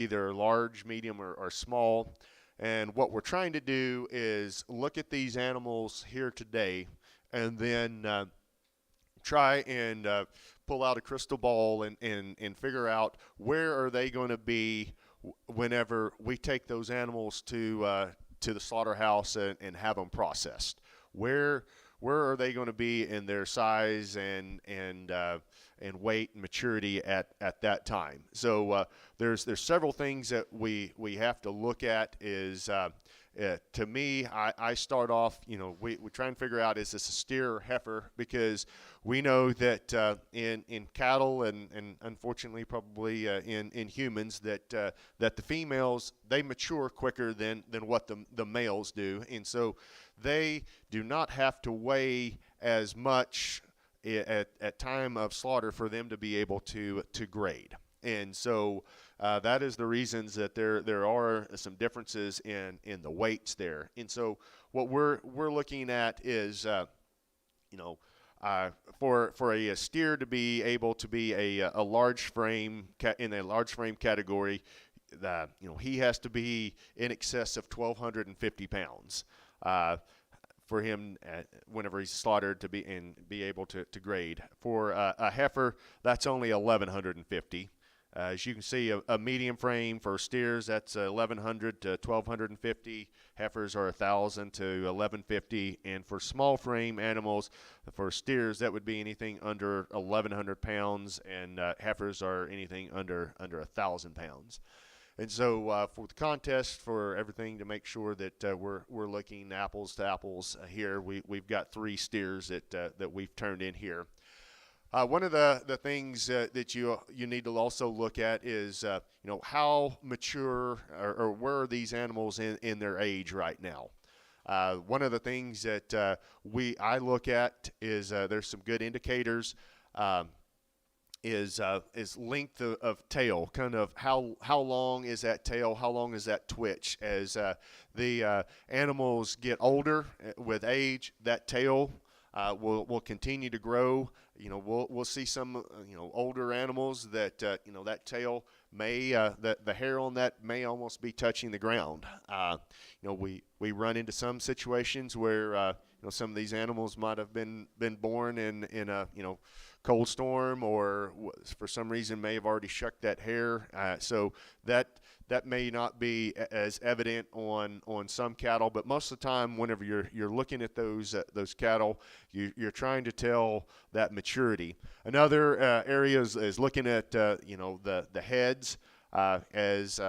either large, medium, or small. And what we're trying to do is look at these animals here today and then try and pull out a crystal ball and figure out where are they going to be whenever we take those animals to the slaughterhouse and have them processed. Where are they going to be in their size and weight and maturity at that time? So there's several things that we have to look at. Is to me, I start off, we try and figure out, is this a steer or heifer? Because we know that in cattle and unfortunately probably in humans that the females, they mature quicker than what the males do. And so they do not have to weigh as much at time of slaughter for them to be able to grade. And so that is the reasons that there are some differences in the weights there. And so what we're looking at is for a steer to be able to be a large frame in a large frame category, he has to be in excess of 1,250 pounds. For him, whenever he's slaughtered, to be able to grade. For a heifer, that's only 1,150. As you can see, a medium frame for steers, that's 1,100 to 1,250. Heifers are 1,000 to 1,150, and for small frame animals, for steers, that would be anything under 1,100 pounds, and heifers are anything under 1,000 pounds. And so for the contest, for everything to make sure that we're looking apples to apples here, we've got 3 steers that we've turned in here. One of the things that you need to also look at is how mature or where are these animals in their age right now. One of the things that I look at is there's some good indicators. Is length of tail, kind of how long is that tail, how long is that twitch. As the animals get older with age, that tail will continue to grow. We'll see some older animals that that tail may the hair on that may almost be touching the ground. We run into some situations where some of these animals might have been born in a cold storm, or for some reason may have already shucked that hair. So that may not be as evident on some cattle, but most of the time, whenever you're looking at those cattle, you're trying to tell that maturity. Another area is looking at the heads. As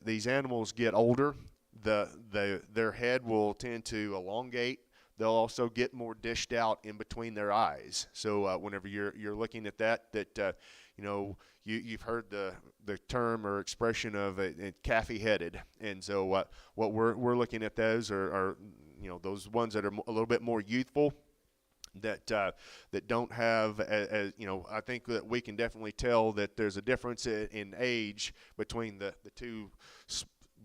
these animals get older, their head will tend to elongate. They'll also get more dished out in between their eyes. So whenever you're looking at that you've heard the term or expression of calfy-headed. And so what we're looking at, those are those ones that are a little bit more youthful, that don't have I think that we can definitely tell that there's a difference in age between the two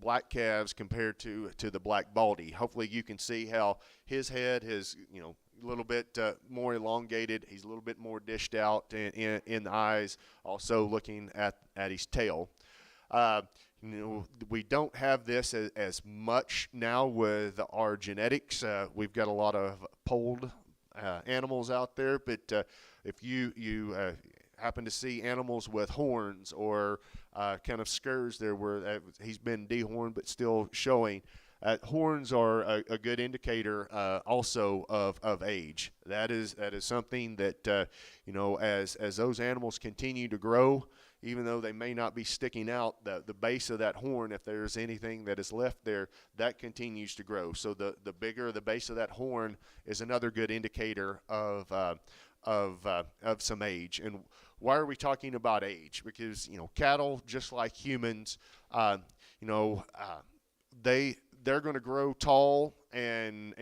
black calves compared to the black baldy. Hopefully you can see how his head is a little bit more elongated. He's a little bit more dished out in the eyes. Also looking at his tail. We don't have this as much now with our genetics. We've got a lot of polled animals out there, but if you happen to see animals with horns or kind of scurs there where he's been dehorned but still showing, horns are a good indicator also of age. That is something that as those animals continue to grow, even though they may not be sticking out, the base of that horn, if there's anything that is left there, that continues to grow. So the bigger the base of that horn is another good indicator of some age. And why are we talking about age? Because cattle, just like humans, they're going to grow tall and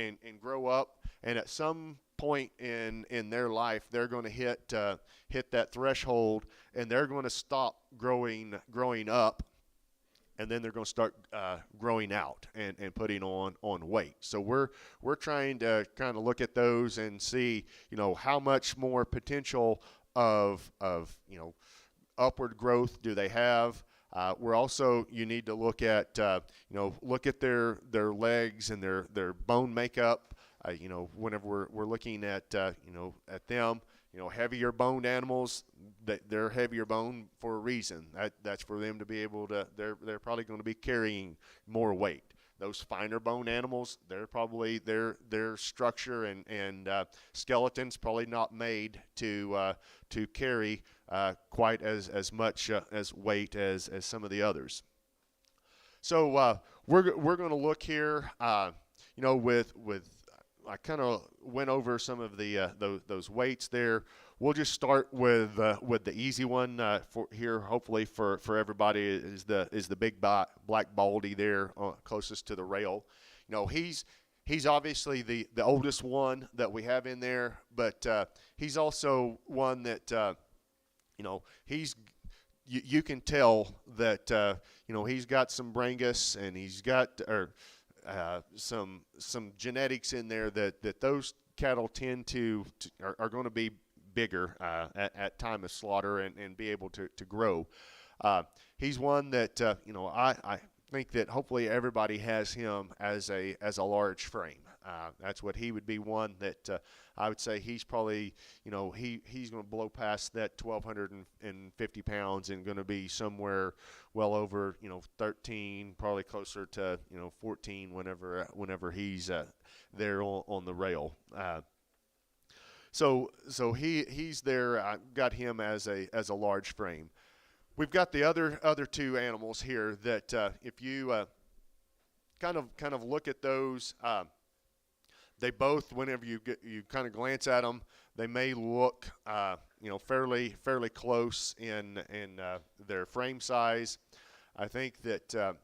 grow up, and at some point in their life, they're going to hit that threshold, and they're going to stop growing up, and then they're going to start growing out and putting on weight. So we're trying to kind of look at those and see how much more potential of upward growth do they have. We're also, you need to look at look at their legs and their bone makeup. Whenever we're looking at at them, heavier boned animals, they're heavier bone for a reason. That's for them to be able to. They're probably going to be carrying more weight. Those finer bone animals, they're probably their structure and skeleton's probably not made to carry quite as much as weight as some of the others. So we're going to look here. With I kind of went over some of the those weights there. We'll just start with the easy one for here. Hopefully for everybody is the big black baldy there closest to the rail. He's obviously the oldest one that we have in there, but he's also one that he's you can tell that he's got some brangus and he's got some genetics in there that those cattle tend are going to be bigger at time of slaughter and be able to grow. He's one that I think that hopefully everybody has him as a large frame. That's what he would be, one that I would say he's probably he's going to blow past that 1,250 pounds and going to be somewhere well over 13, probably closer to 14 whenever he's there on the rail. So he's there. I got him as a large frame. We've got the other two animals here that if you kind of look at those, they both, whenever you kind of glance at them, they may look fairly close in their frame size. I think that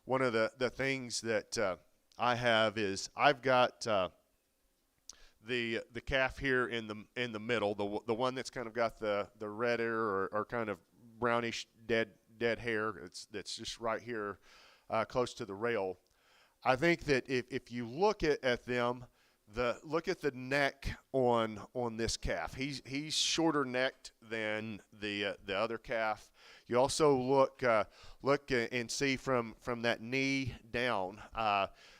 one of the things that I have is I've got the calf here in the middle, the one that's kind of got the redder or kind of brownish dead hair. That's just right here close to the rail. I think that if you look at them, look at the neck on this calf. He's shorter necked than the other calf. You also look and see from that knee down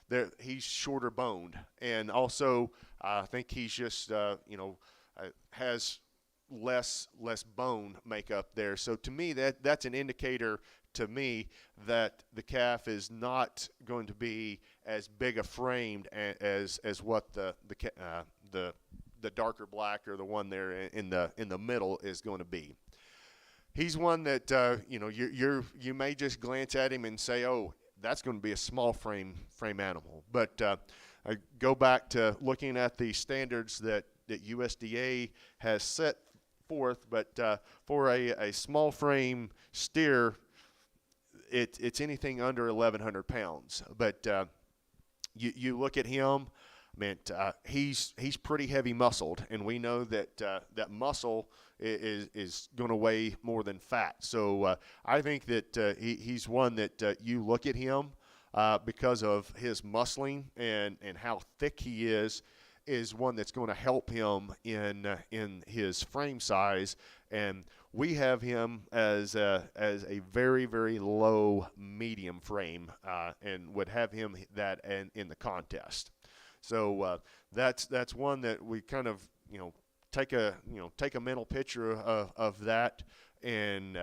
there he's shorter boned, and also I think he's just has less bone makeup there. So to me that's an indicator to me that the calf is not going to be as big a framed as what the darker black or the one there in the middle is going to be. He's one that you may just glance at him and say, oh, that's going to be a small frame animal. But I go back to looking at the standards that USDA has set forth. But for a small frame steer, it's anything under 1,100 pounds. But you look at him, man, he's pretty heavy muscled, and we know that that muscle is going to weigh more than fat. So I think that he's one that you look at him because of his muscling and how thick he is one that's going to help him in his frame size. And we have him as a very, very low medium frame and would have him that in the contest. So that's one that we kind of take a mental picture of that, and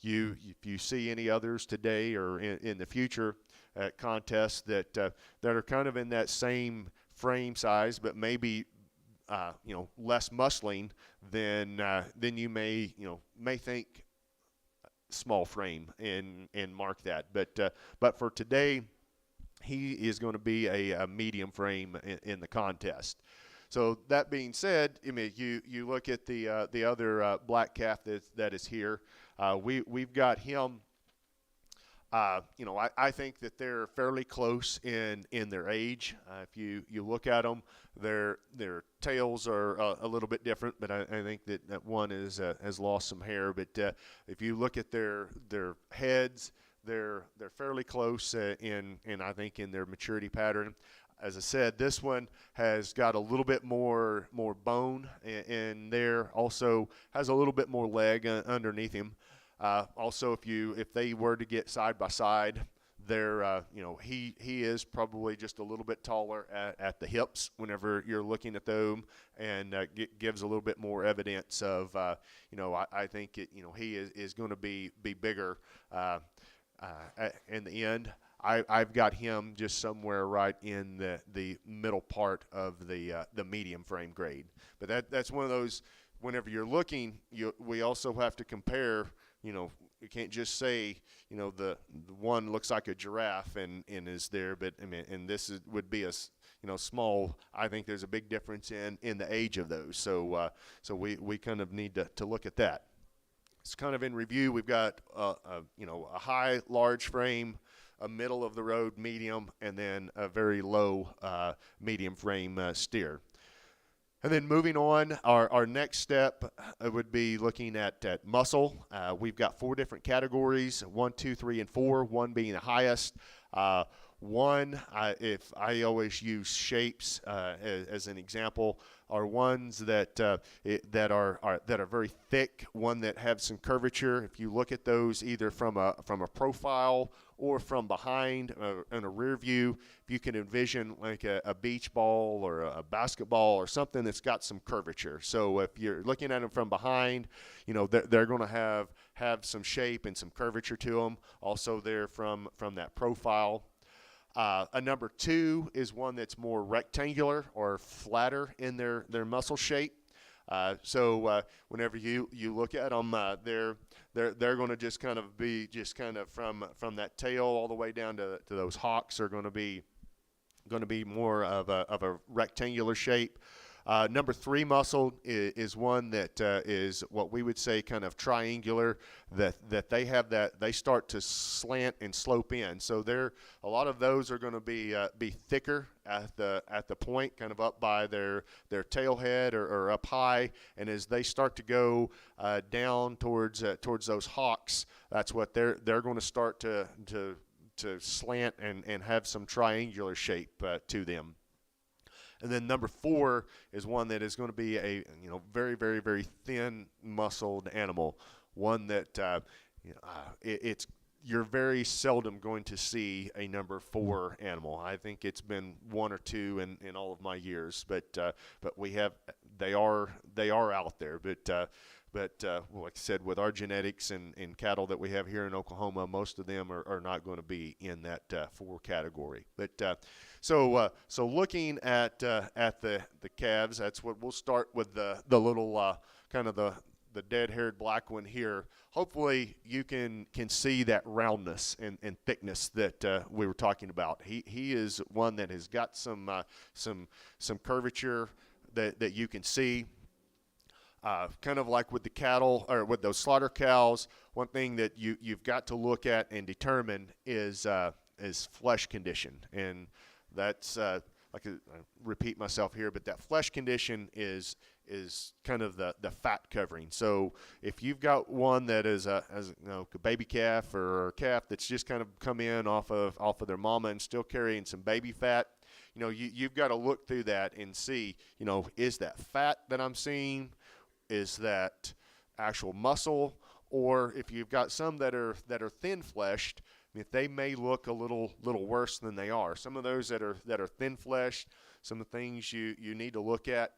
if you see any others today or in the future at contests that are kind of in that same frame size, but maybe less muscling, then you may think small frame and mark that. But for today, he is going to be a medium frame in the contest. So that being said, I mean, you look at the other black calf that is here. We've got him. I think that they're fairly close in their age. If you look at them, their tails are a little bit different, but I think that one has lost some hair. But if you look at their heads, they're fairly close in I think in their maturity pattern. As I said, this one has got a little bit more bone in there. Also has a little bit more leg underneath him. Also, if they were to get side by side, they're he is probably just a little bit taller at the hips whenever you're looking at them, and gives a little bit more evidence of I think he is going to be bigger in the end. I've got him just somewhere right in the middle part of the medium frame grade. But that's one of those, whenever you're looking, we also have to compare. You can't just say the one looks like a giraffe and is there, but I mean, and would be a small. I think there's a big difference in the age of those. So we kind of need to look at that. It's kind of in review. We've got a high large frame, a middle of the road medium, and then a very low medium frame steer. And then moving on, our next step would be looking at muscle. We've got 4 different categories: 1, 2, 3, and 4. 1 being the highest. If I always use shapes as an example, are ones that are very thick, one that have some curvature. If you look at those either from a profile or from behind in a rear view, if you can envision like a beach ball or a basketball or something that's got some curvature. So if you're looking at them from behind, they're going to have some shape and some curvature to them. Also there from that profile. A number 2 is one that's more rectangular or flatter in their muscle shape. So whenever you look at them, they're going to just kind of be from that tail all the way down to those hocks are going to be more of a rectangular shape. Number 3 muscle is one that is what we would say kind of triangular, that they start to slant and slope in. So a lot of those are going to be thicker at the point, kind of up by their tail head or up high, and as they start to go down towards those hocks, that's what they're going to start to slant and have some triangular shape to them. And then number 4 is one that is going to be a very, very, very thin muscled animal, one that you're very seldom going to see a number 4 animal. I think it's been 1 or 2 in all of my years, but they are out there. But like I said, with our genetics and cattle that we have here in Oklahoma, most of them are not going to be in that 4 category. But so looking at the calves, that's what we'll start with the little kind of the dead-haired black one here. Hopefully you can see that roundness and thickness that we were talking about. He is one that has got some curvature that you can see. Kind of like with the cattle or with those slaughter cows, one thing that you've got to look at and determine is flesh condition, and that's I repeat myself here, but that flesh condition is kind of the fat covering. So if you've got one that is a baby calf or a calf that's just kind of come in off of their mama and still carrying some baby fat, you've got to look through that and see, is that fat that I'm seeing? Is that actual muscle? Or if you've got some that are thin fleshed, they may look a little worse than they are. Some of those that are thin fleshed, some of the things you need to look at.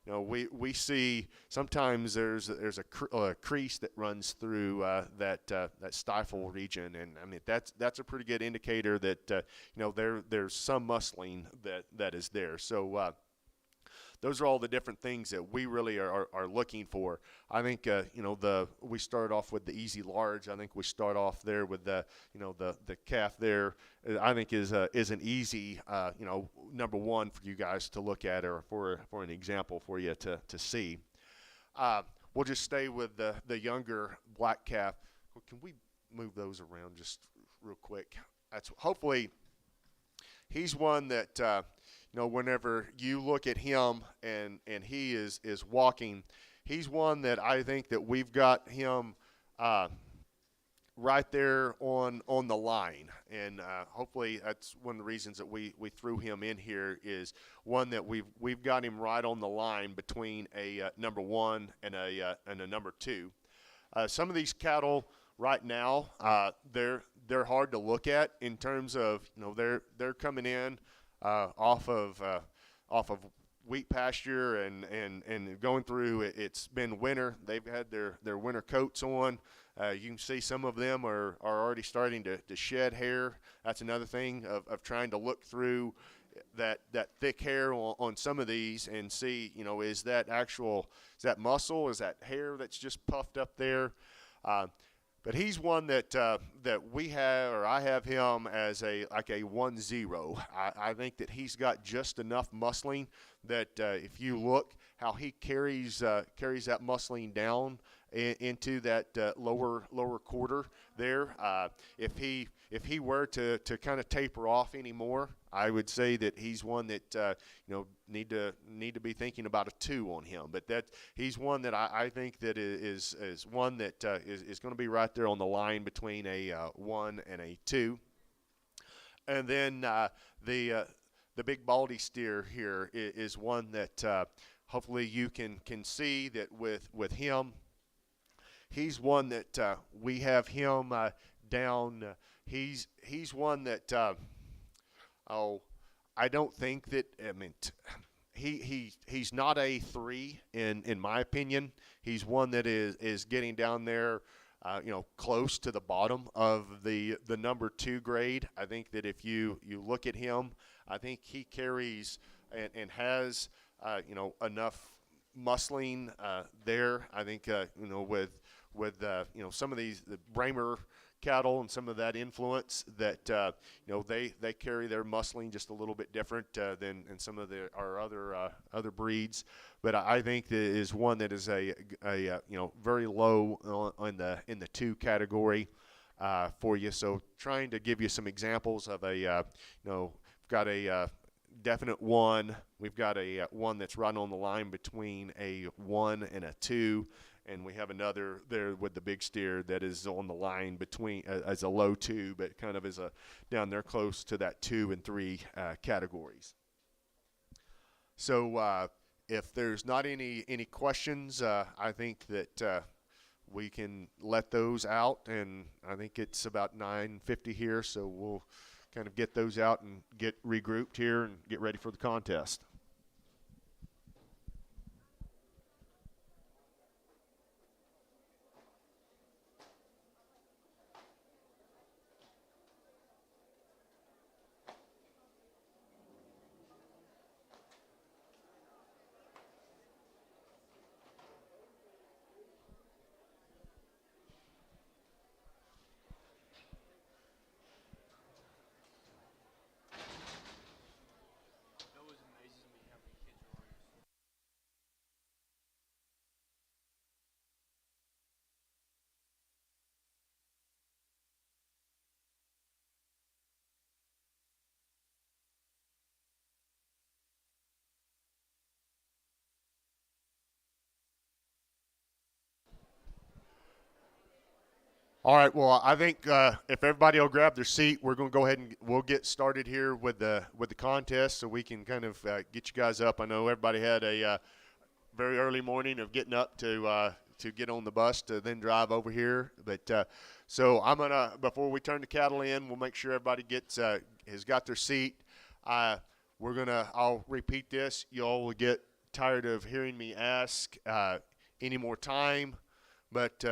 We see sometimes there's a crease that runs through that stifle region, and that's a pretty good indicator that there's some muscling that is there. So. Those are all the different things that we really are looking for. I think we start off with the easy large. I think we start off there with the calf there. I think is an easy number 1 for you guys to look at, or for an example for you to see. We'll just stay with the younger black calf. Well, can we move those around just real quick? That's hopefully he's one that. Whenever you look at him and he is walking, he's one that I think that we've got him right there on the line, and hopefully that's one of the reasons that we threw him in here, is one that we've got him right on the line between a number 1 and a number 2. Some of these cattle right now, they're hard to look at in terms of, they're coming in off of wheat pasture and going through. It's been winter. They've had their winter coats on. You can see some of them are already starting to shed hair. That's another thing of trying to look through that thick hair on some of these and see, is that muscle? Is that hair that's just puffed up there? But he's one that we have, or I have him as a 1-0. I think that he's got just enough muscling that if you look how he carries that muscling down into that lower quarter there. If he were to kind of taper off anymore, I would say that he's one that need to be thinking about a 2 on him. But he's one that I think that is one that is going to be right there on the line between a 1 and a 2. And then the big baldy steer here is one that hopefully you can see that with him. He's one that we have him down. He's one that I don't think that. I mean, he's not a 3 in my opinion. He's one that is getting down there, close to the bottom of the number 2 grade. I think that if you look at him, I think he carries and has enough muscling there. I think with some of these the Bramer cattle and some of that influence that they carry their muscling just a little bit different than some of our other breeds. But I think that is one that is a very low in the 2 category for you. So trying to give you some examples of we've got a definite 1. We've got a 1 that's right on the line between a 1 and a 2. And we have another there with the big steer that is on the line between as a low 2, but kind of as a down there close to that 2 and 3 categories. So if there's not any questions, I think that we can let those out. And I think it's about 9:50 here, so we'll kind of get those out and get regrouped here and get ready for the contest. All right. Well, I think if everybody will grab their seat, we're going to go ahead and we'll get started here with the contest, so we can kind of get you guys up. I know everybody had a very early morning of getting up to get on the bus to then drive over here. But so I'm gonna, before we turn the cattle in, we'll make sure everybody has got their seat. I'll repeat this. Y'all will get tired of hearing me ask any more time, but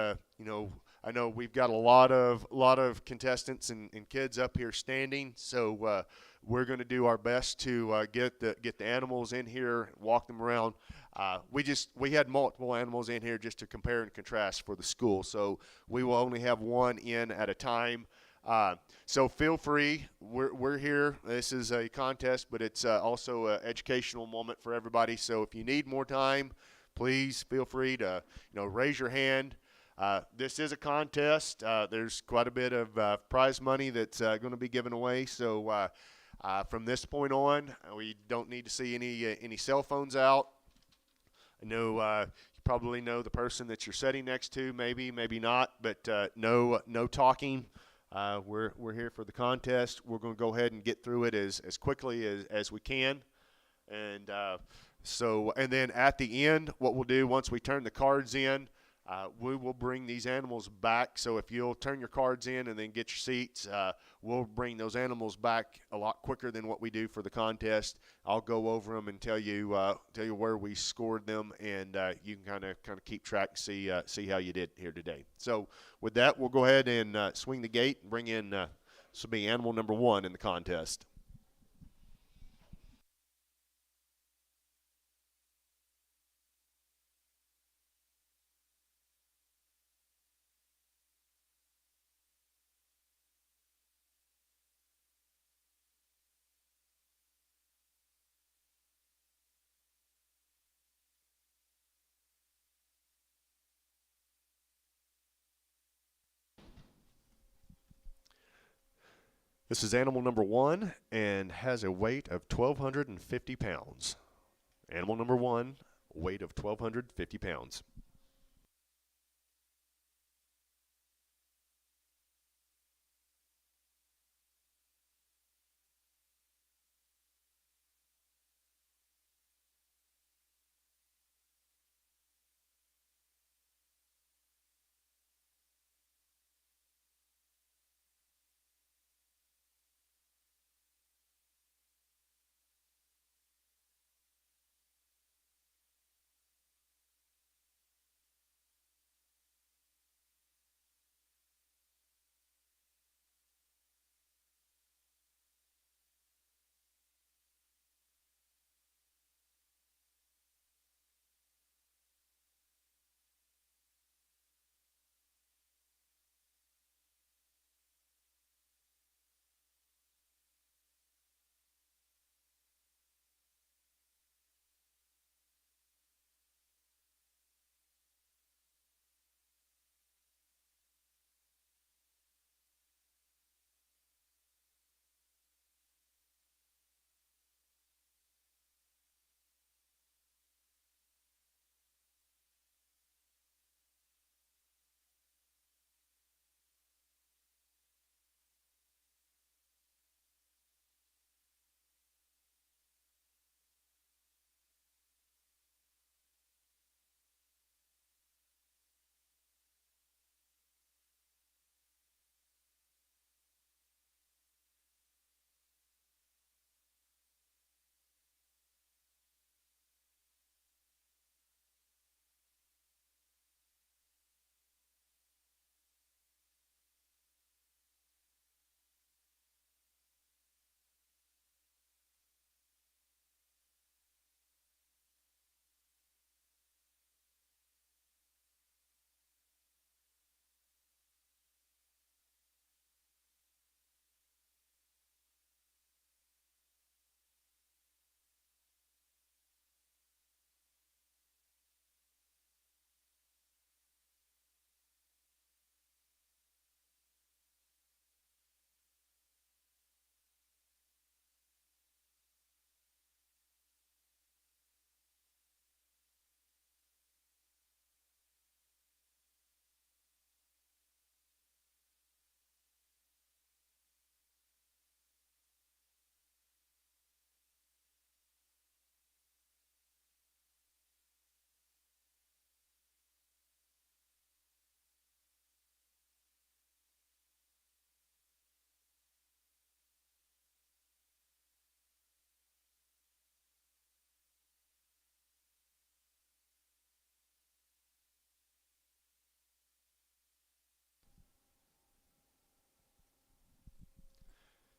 I know we've got a lot of contestants and kids up here standing, so we're going to do our best to get the animals in here, walk them around. We had multiple animals in here just to compare and contrast for the school, so we will only have one in at a time. So feel free. We're here. This is a contest, but it's also an educational moment for everybody. So if you need more time, please feel free to raise your hand. This is a contest. There's quite a bit of prize money that's going to be given away. So from this point on, we don't need to see any cell phones out. I know you probably know the person that you're sitting next to, maybe not, but no talking. We're here for the contest. We're going to go ahead and get through it as quickly as we can. And then at the end, what we'll do once we turn the cards in, We will bring these animals back. So if you'll turn your cards in and then get your seats, we'll bring those animals back a lot quicker than what we do for the contest. I'll go over them and tell you where we scored them, and you can kind of keep track and see how you did here today. So with that, we'll go ahead and swing the gate and bring in this will be animal number 1 in the contest. This is animal number 1 and has a weight of 1,250 pounds. Animal number 1, weight of 1,250 pounds.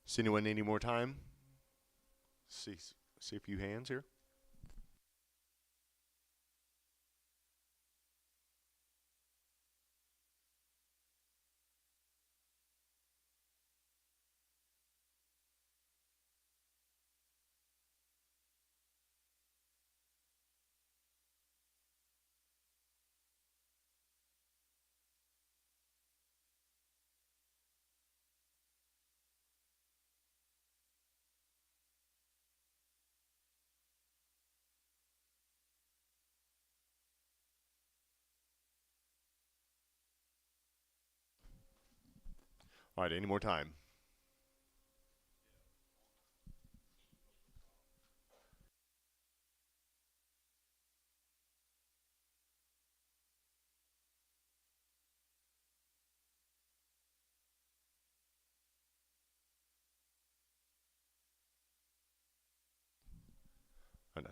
Does anyone need any more time? See a few hands here. All right, any more time?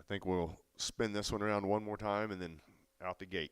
I think we'll spin this one around one more time and then out the gate.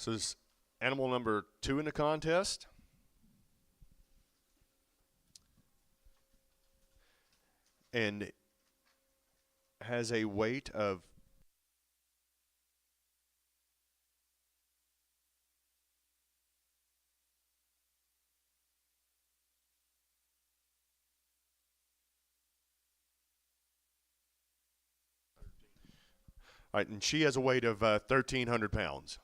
So this is animal number 2 in the contest. And has a weight of all right, and she has a weight of 1,300 pounds.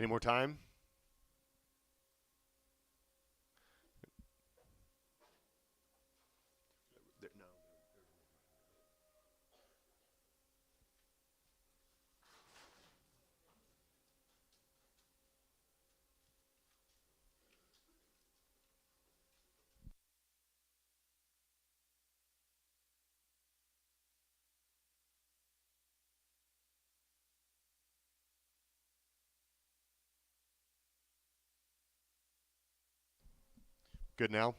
Any more time? No. Good now?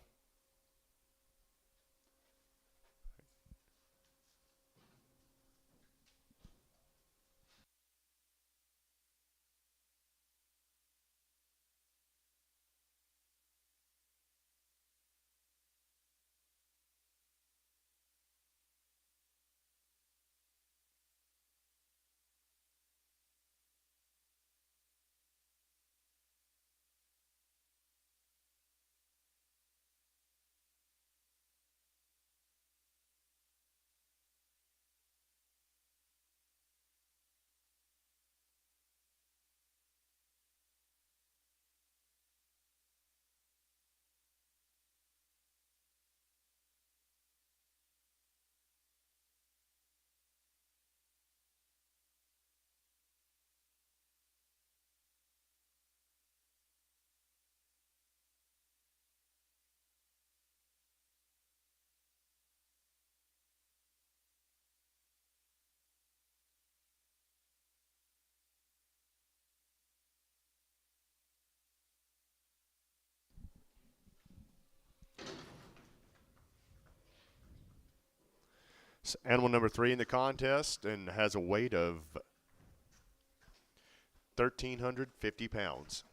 Animal number 3 in the contest and has a weight of 1,350 pounds.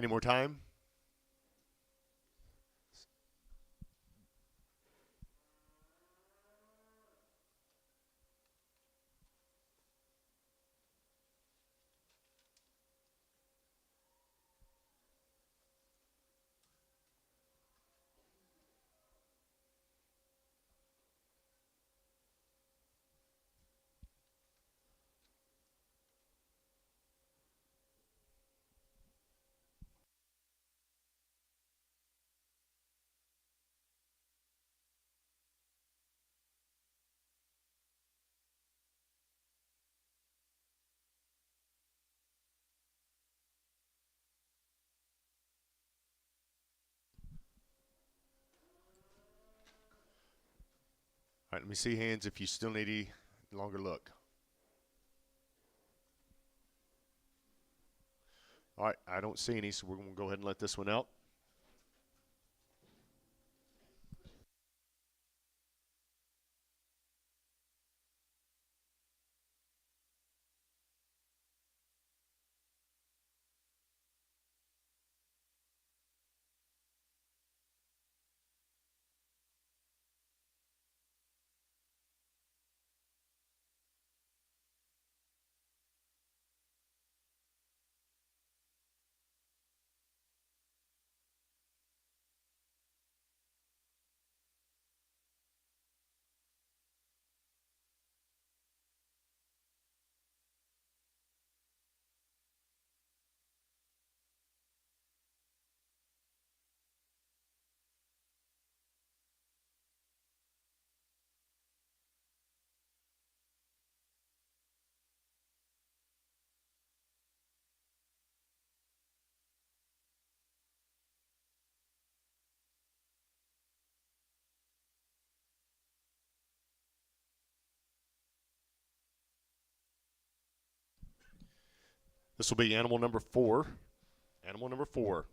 Any more time? All right, let me see hands if you still need any longer look. All right, I don't see any, so we're going to go ahead and let this one out. This will be animal number 4. Animal number 4.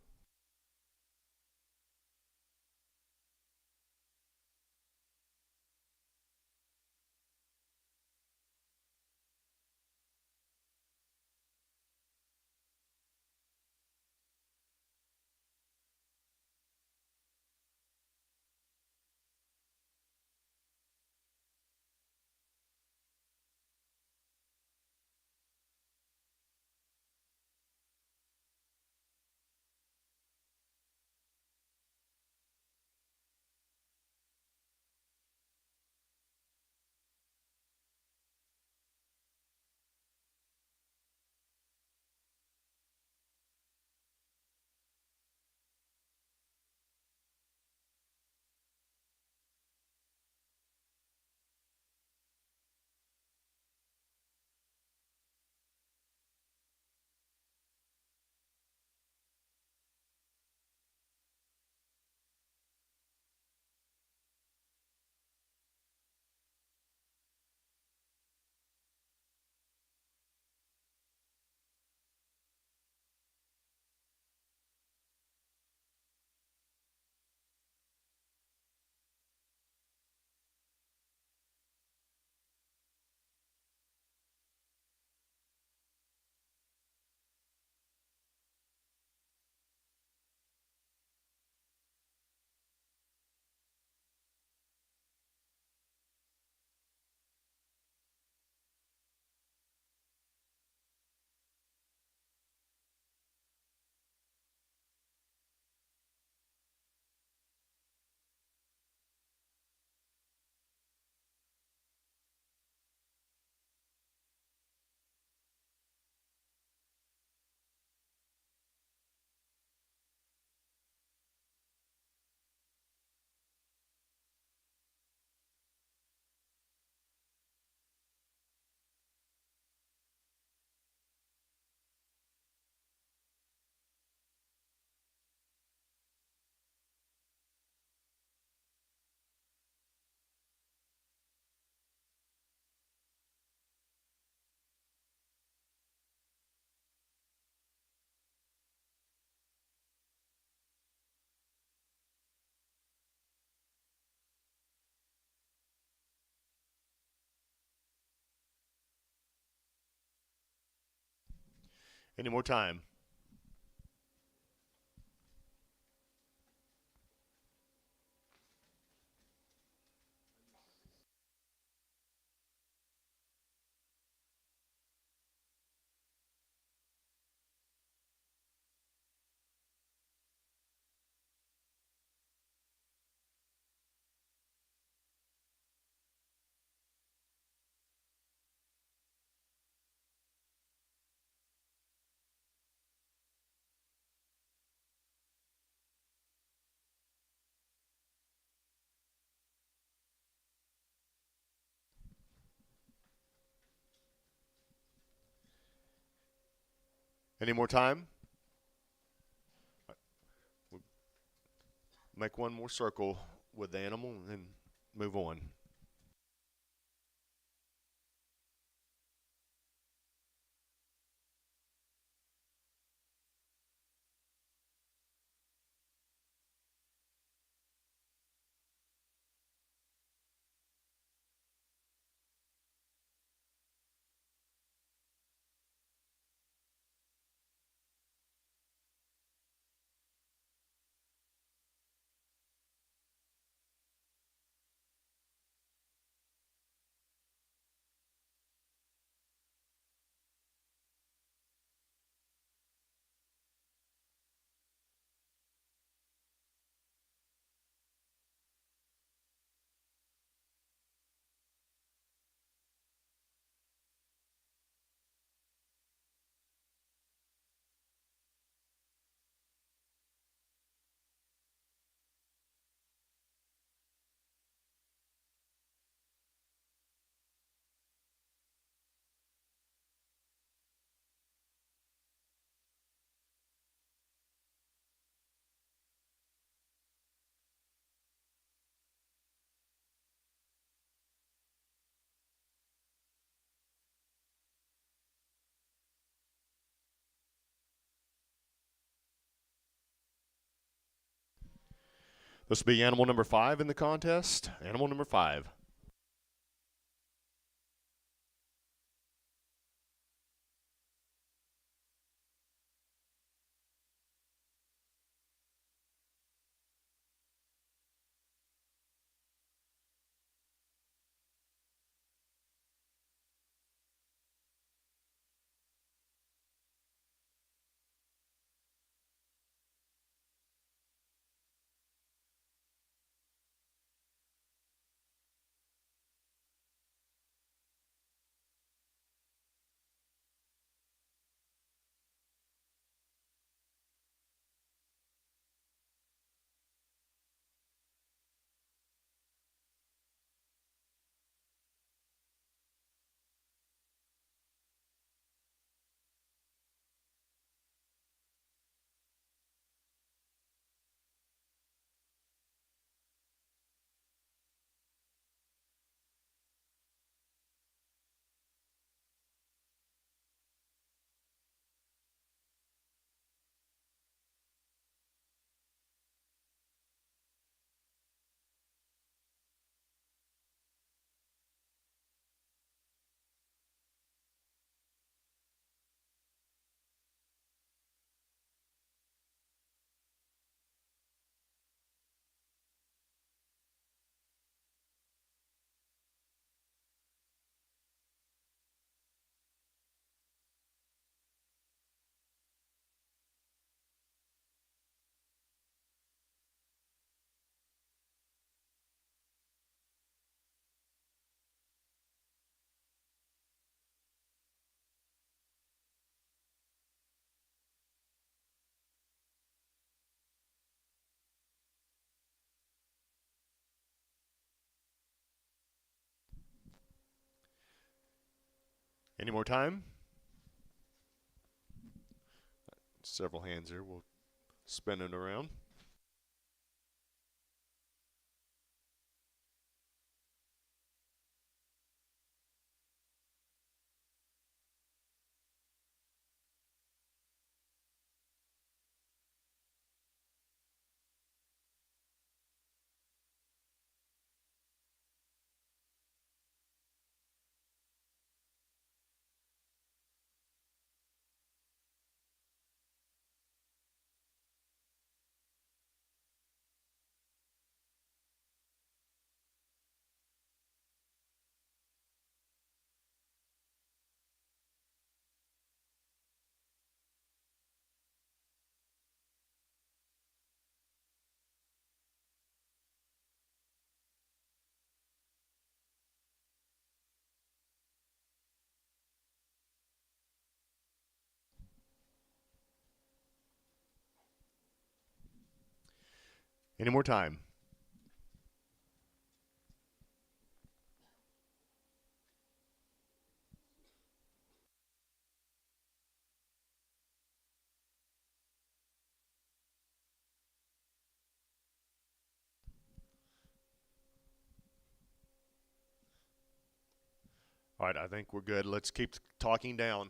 Any more time? Any more time? Make one more circle with the animal and then move on. This will be animal number 5 in the contest. Animal number 5. Any more time? Several hands here. We'll spin it around. Any more time? All right, I think we're good. Let's keep talking down.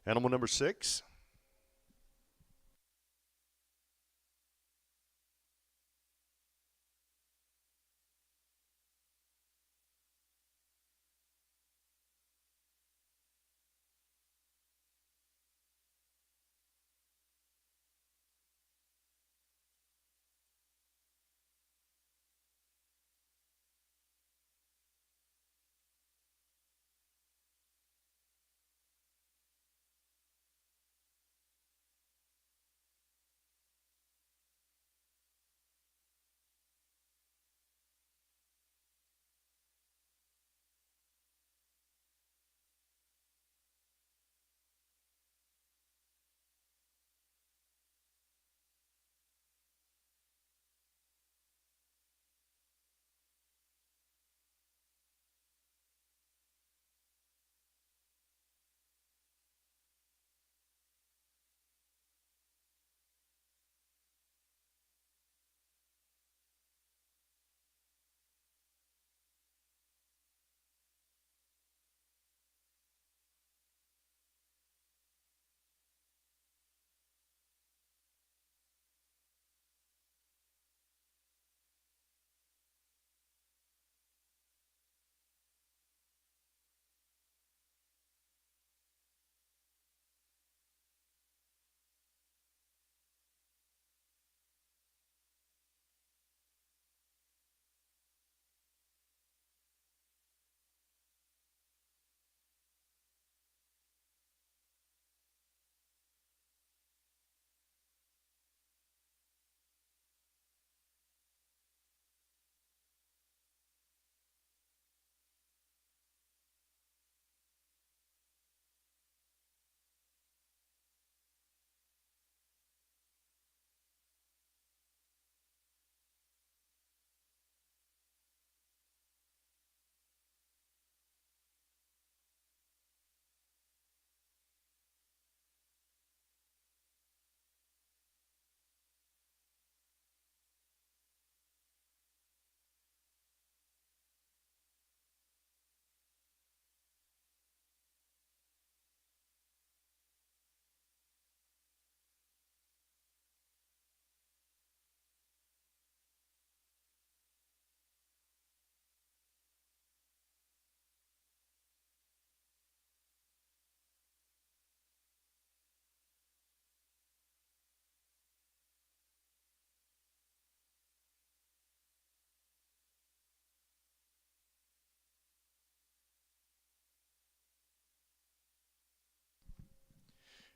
Animal number 6.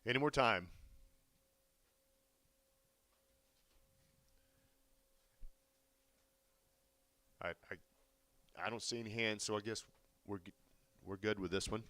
Any more time? I don't see any hands, so I guess we're we're good with this one.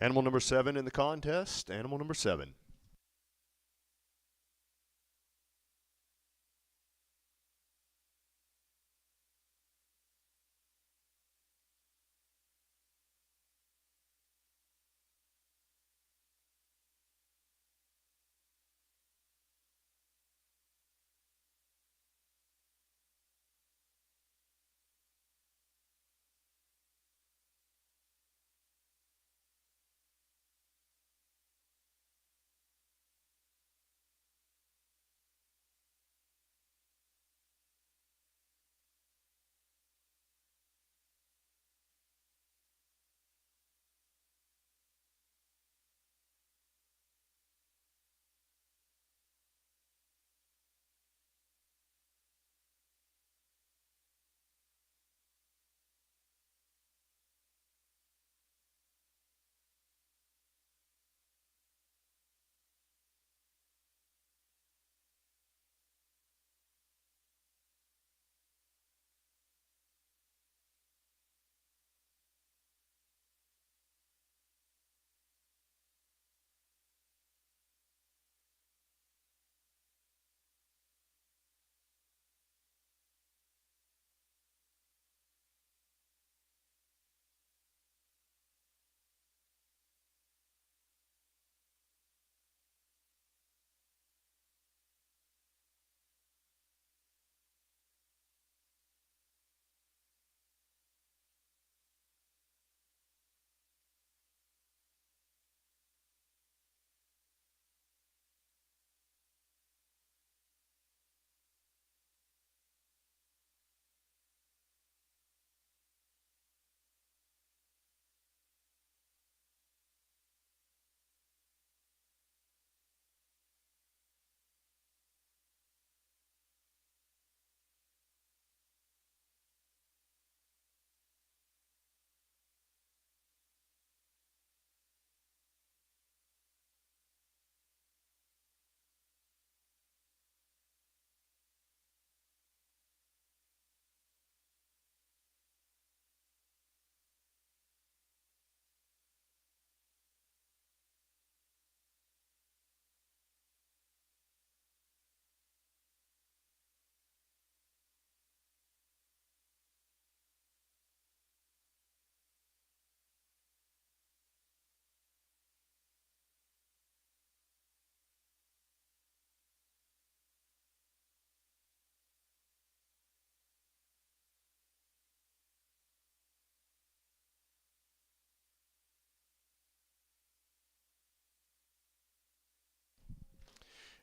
Animal number 7 in the contest. Animal number 7.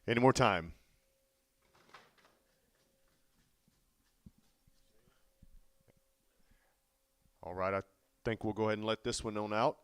Any more time? All right, I think we'll go ahead and let this one on out.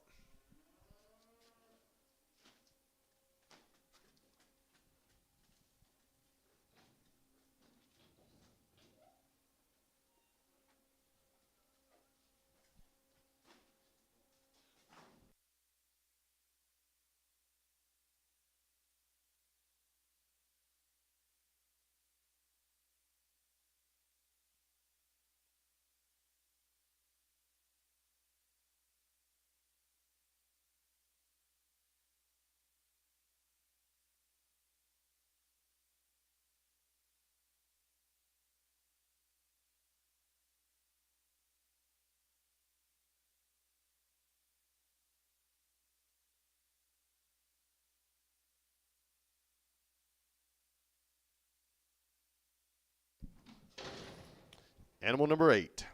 Animal number 8.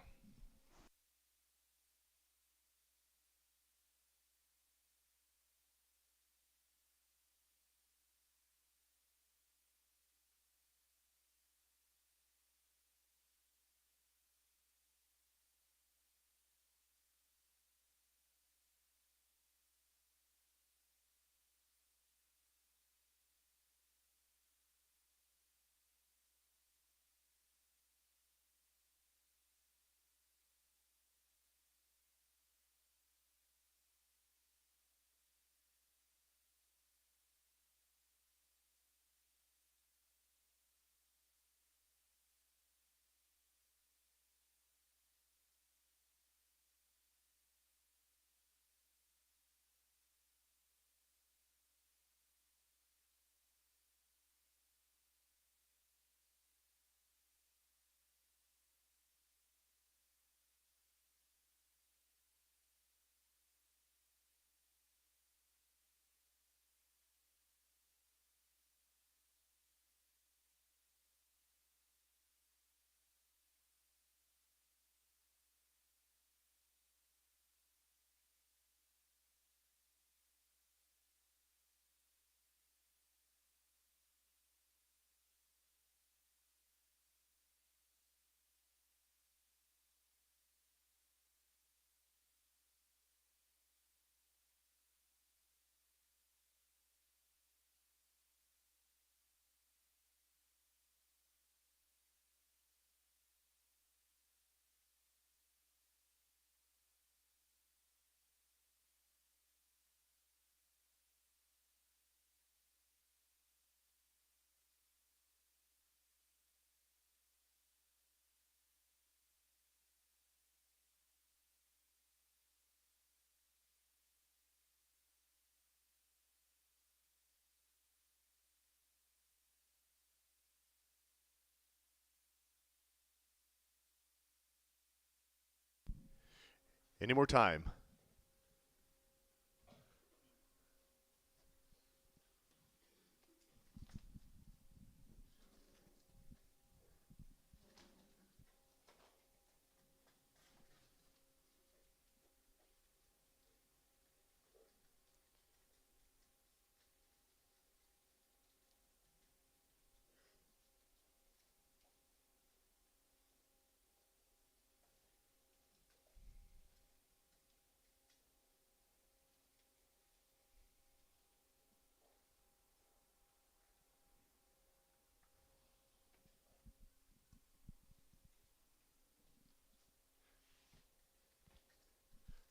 Any more time?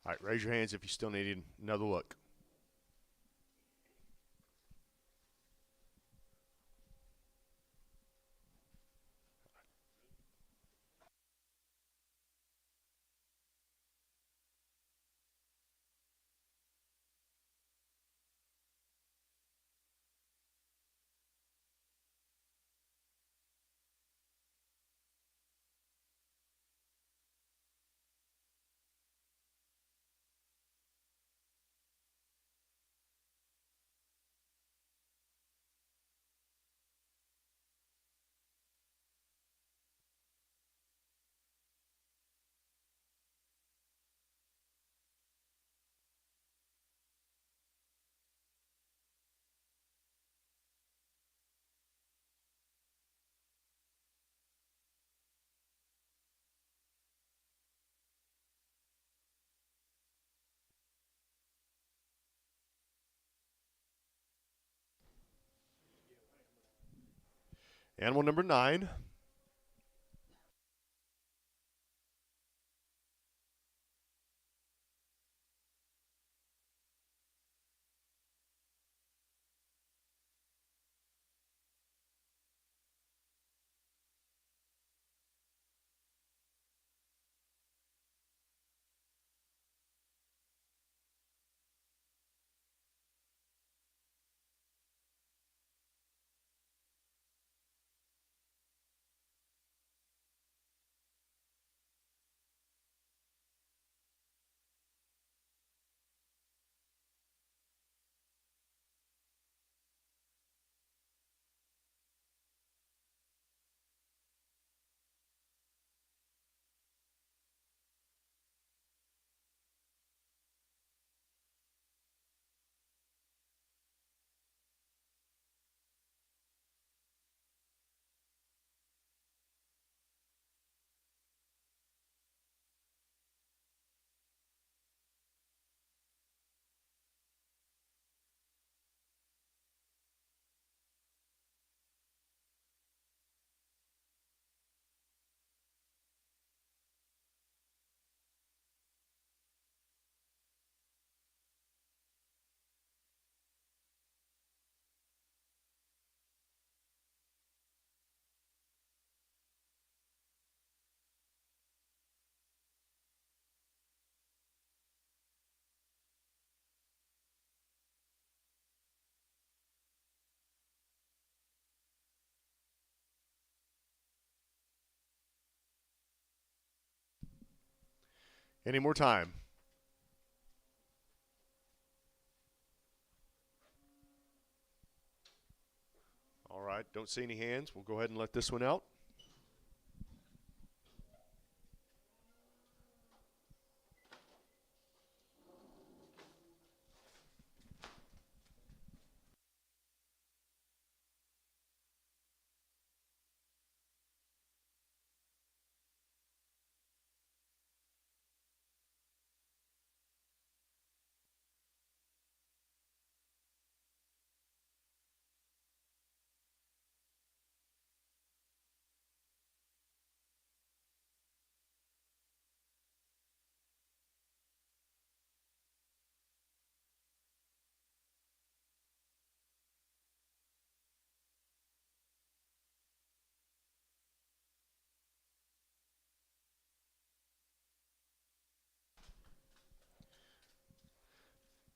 All right, raise your hands if you still need another look. Animal number 9. Any more time? All right, don't see any hands. We'll go ahead and let this one out.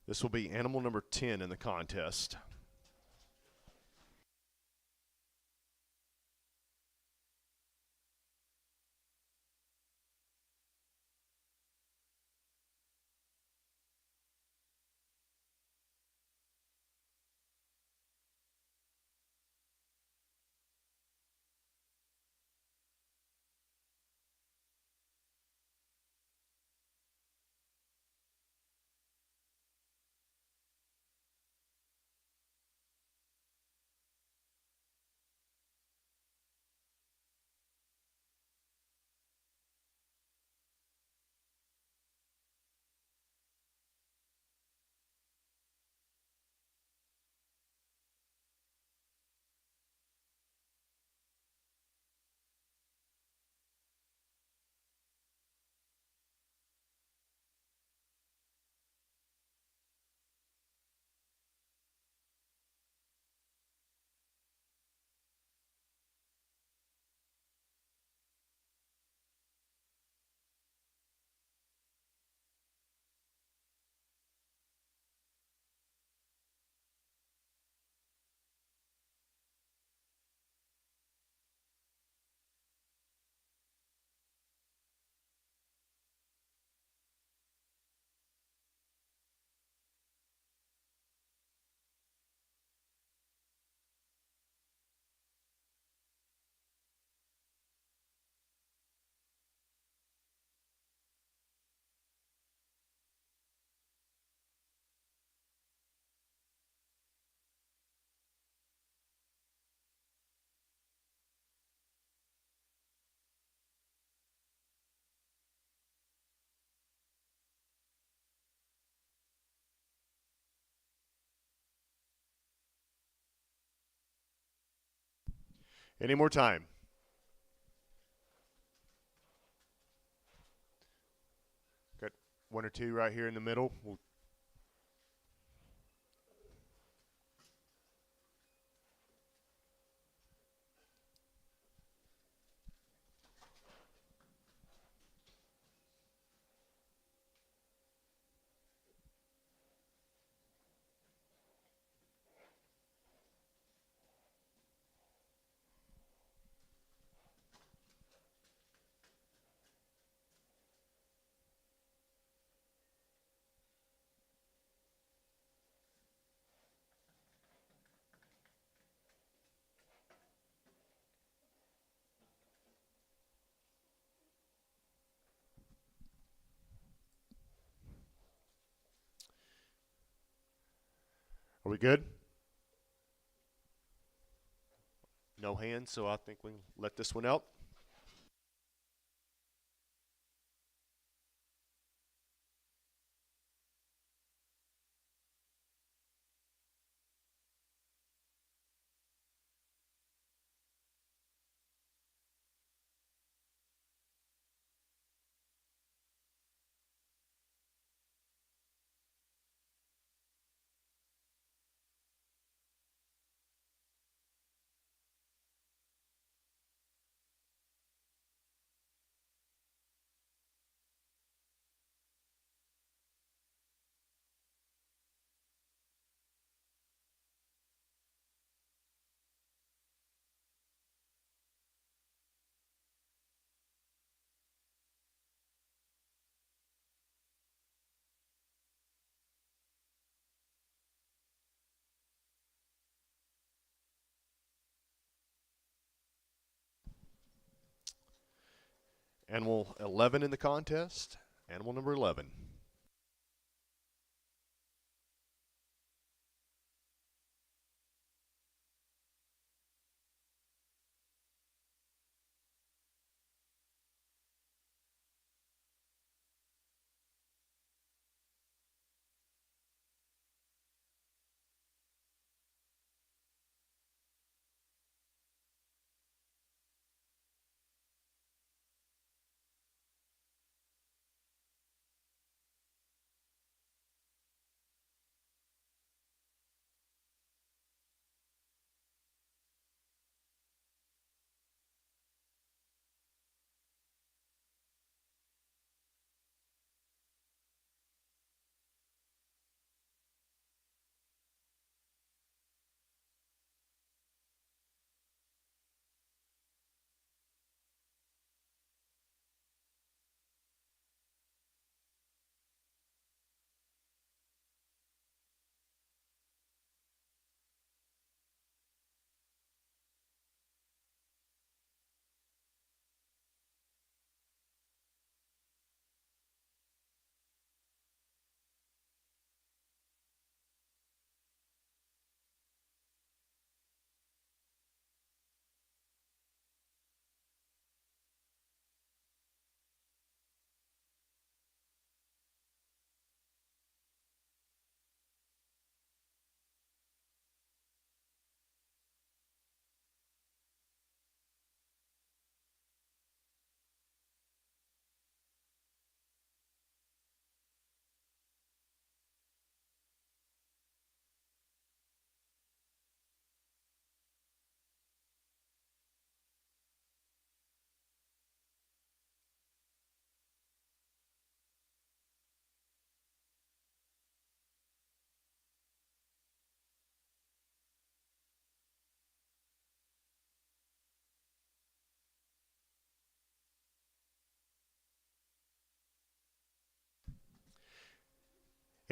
This will be animal number 10 in the contest. Any more time? Got one or two right here in the middle. Are we good? No hands, so I think we can let this one out. Animal 11 in the contest. Animal number 11.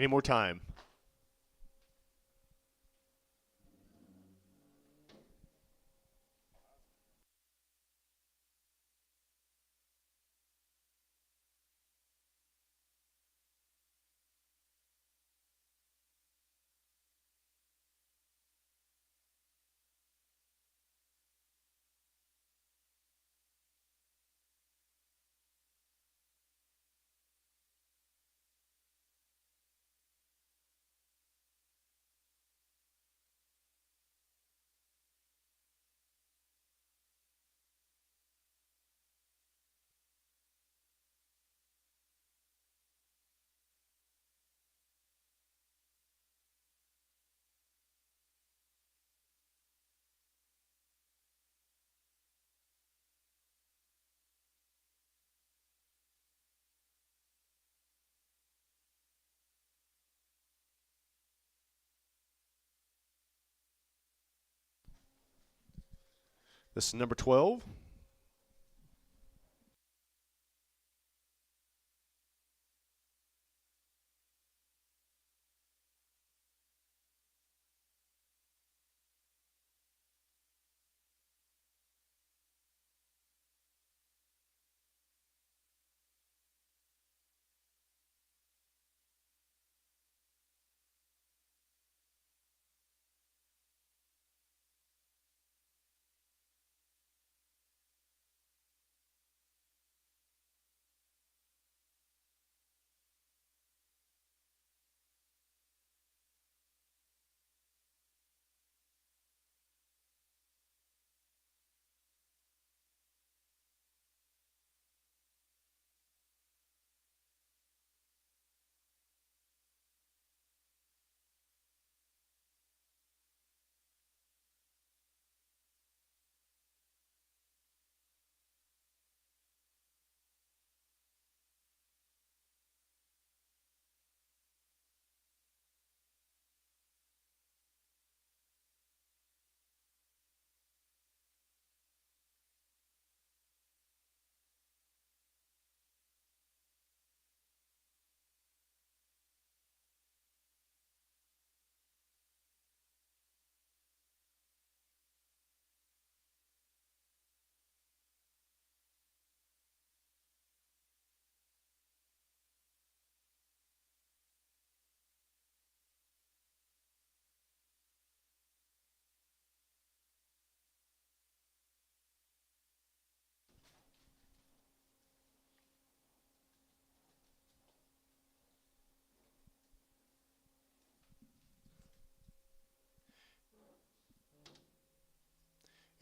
Any more time? This is number 12.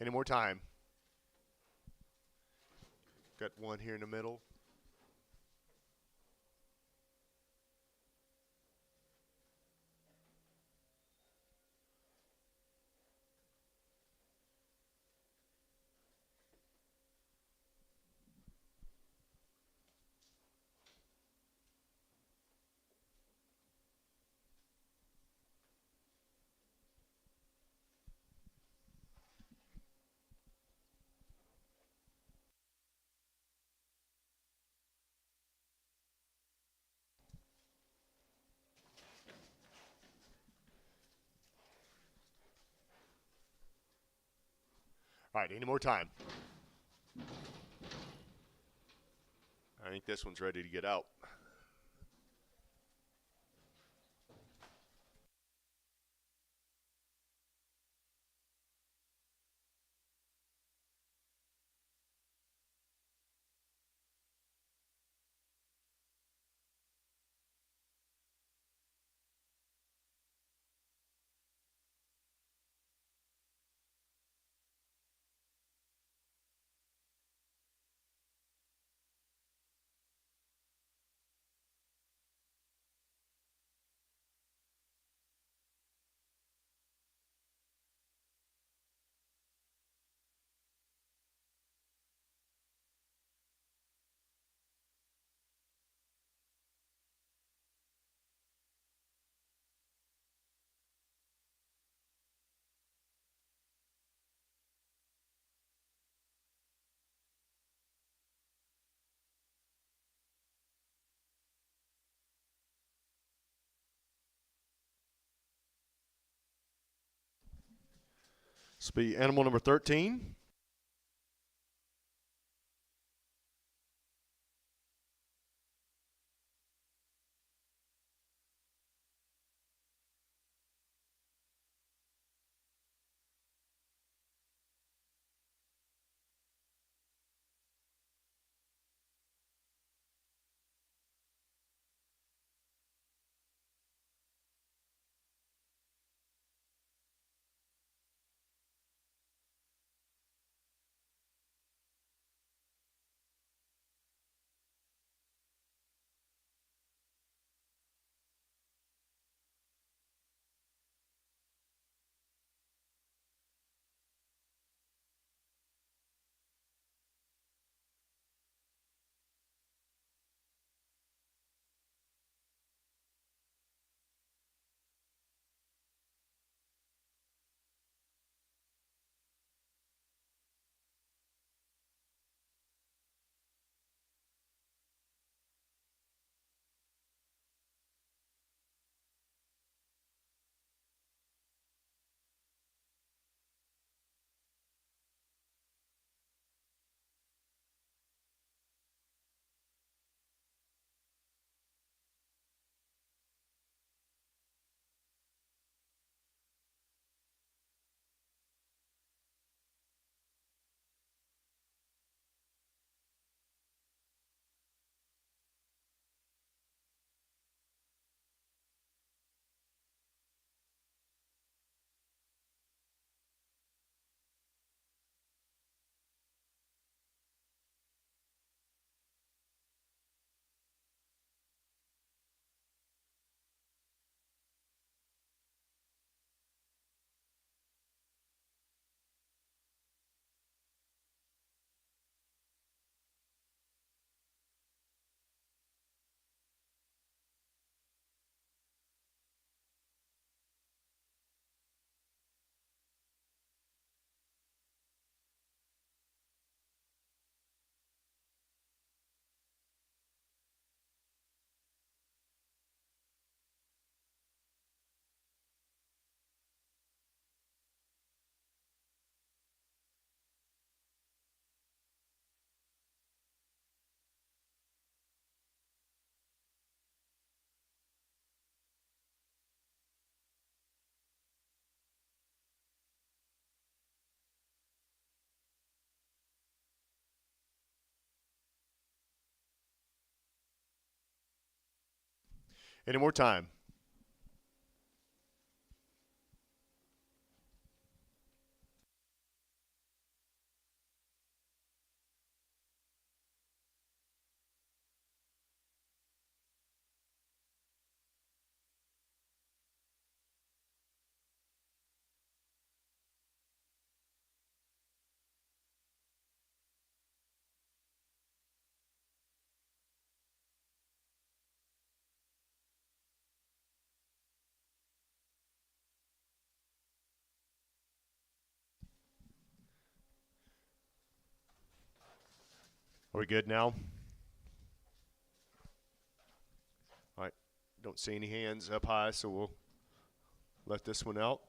Any more time? Got one here in the middle. All right, any more time? I think this one's ready to get out. This will be animal number 13. Any more time? Are we good now? All right. Don't see any hands up high, so we'll let this one out.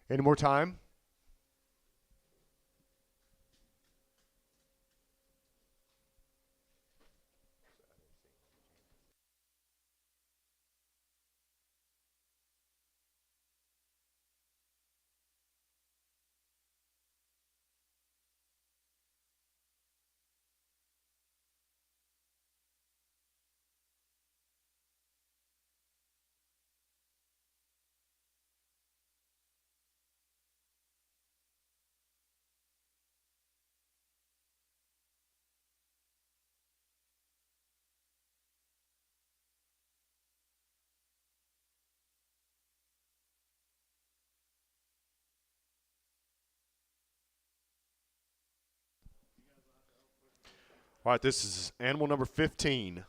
Any more time? All right, this is animal number 15.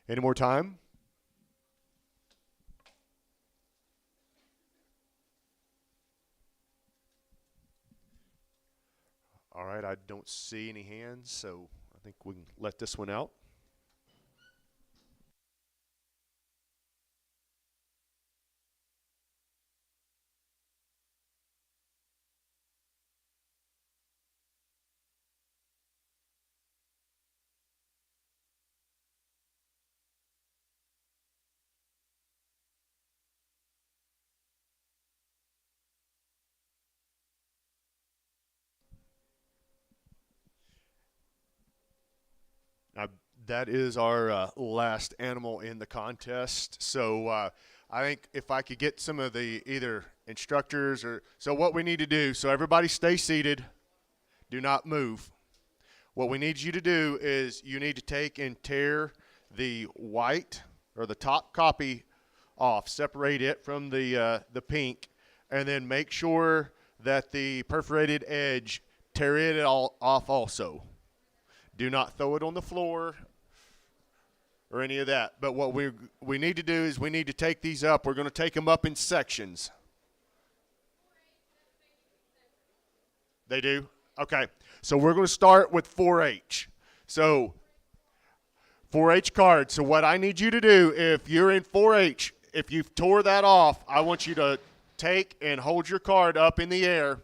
Any more time? All right, I don't see any hands, so I think we can let this one out. Uh, that is our last animal in the contest. So I think if I could get some of the either instructors or so what we need to do, so everybody stay seated, do not move. What we need you to do is you need to take and tear the white or the top copy off, separate it from the pink, and then make sure that the perforated edge, tear it all off also. Do not throw it on the floor or any of that. But what we need to do is we need to take these up. We're going to take them up in sections. They do? Okay. So we're going to start with 4-H. So 4-H card. So what I need you to do, if you're in 4-H, if you've tore that off, I want you to take and hold your card up in the air.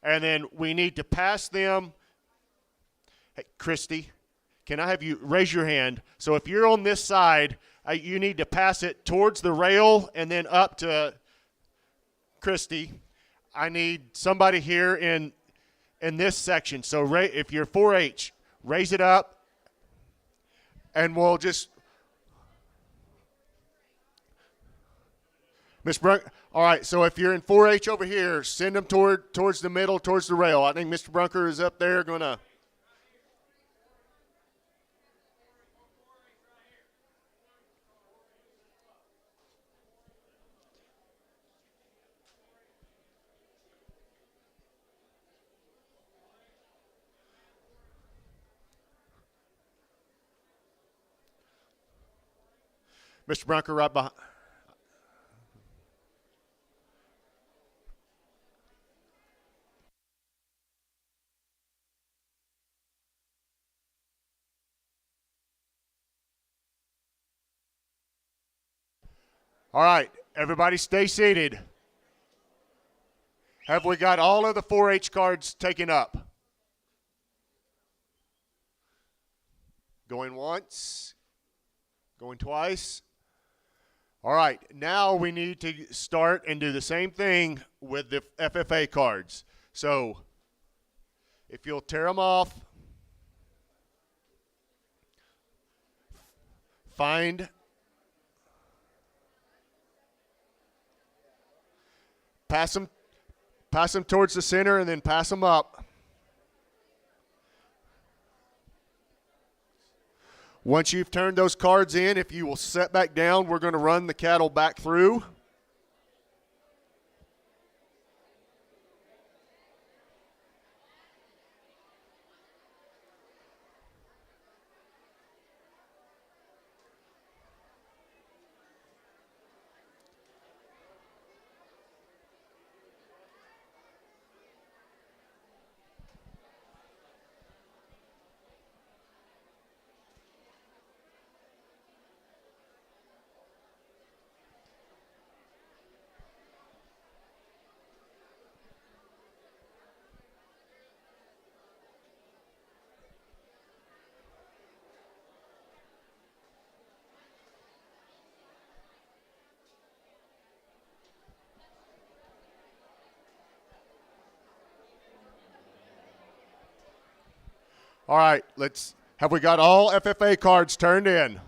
And then we need to pass them. Hey, Christy, can I have you raise your hand? So if you're on this side, you need to pass it towards the rail and then up to Christy. I need somebody here in this section. So if you're 4-H, raise it up, and we'll just Miss Brunk. All right. So if you're in 4-H over here, send them towards the middle, towards the rail. I think Mr. Brunker is up there gonna. Mr. Brunker right behind. All right, everybody stay seated. Have we got all of the 4-H cards taken up? Going once, going twice. All right, now we need to start and do the same thing with the FFA cards. So if you'll tear them off, pass them towards the center and then pass them up. Once you've turned those cards in, if you will set back down, we're going to run the cattle back through. All right, have we got all FFA cards turned in?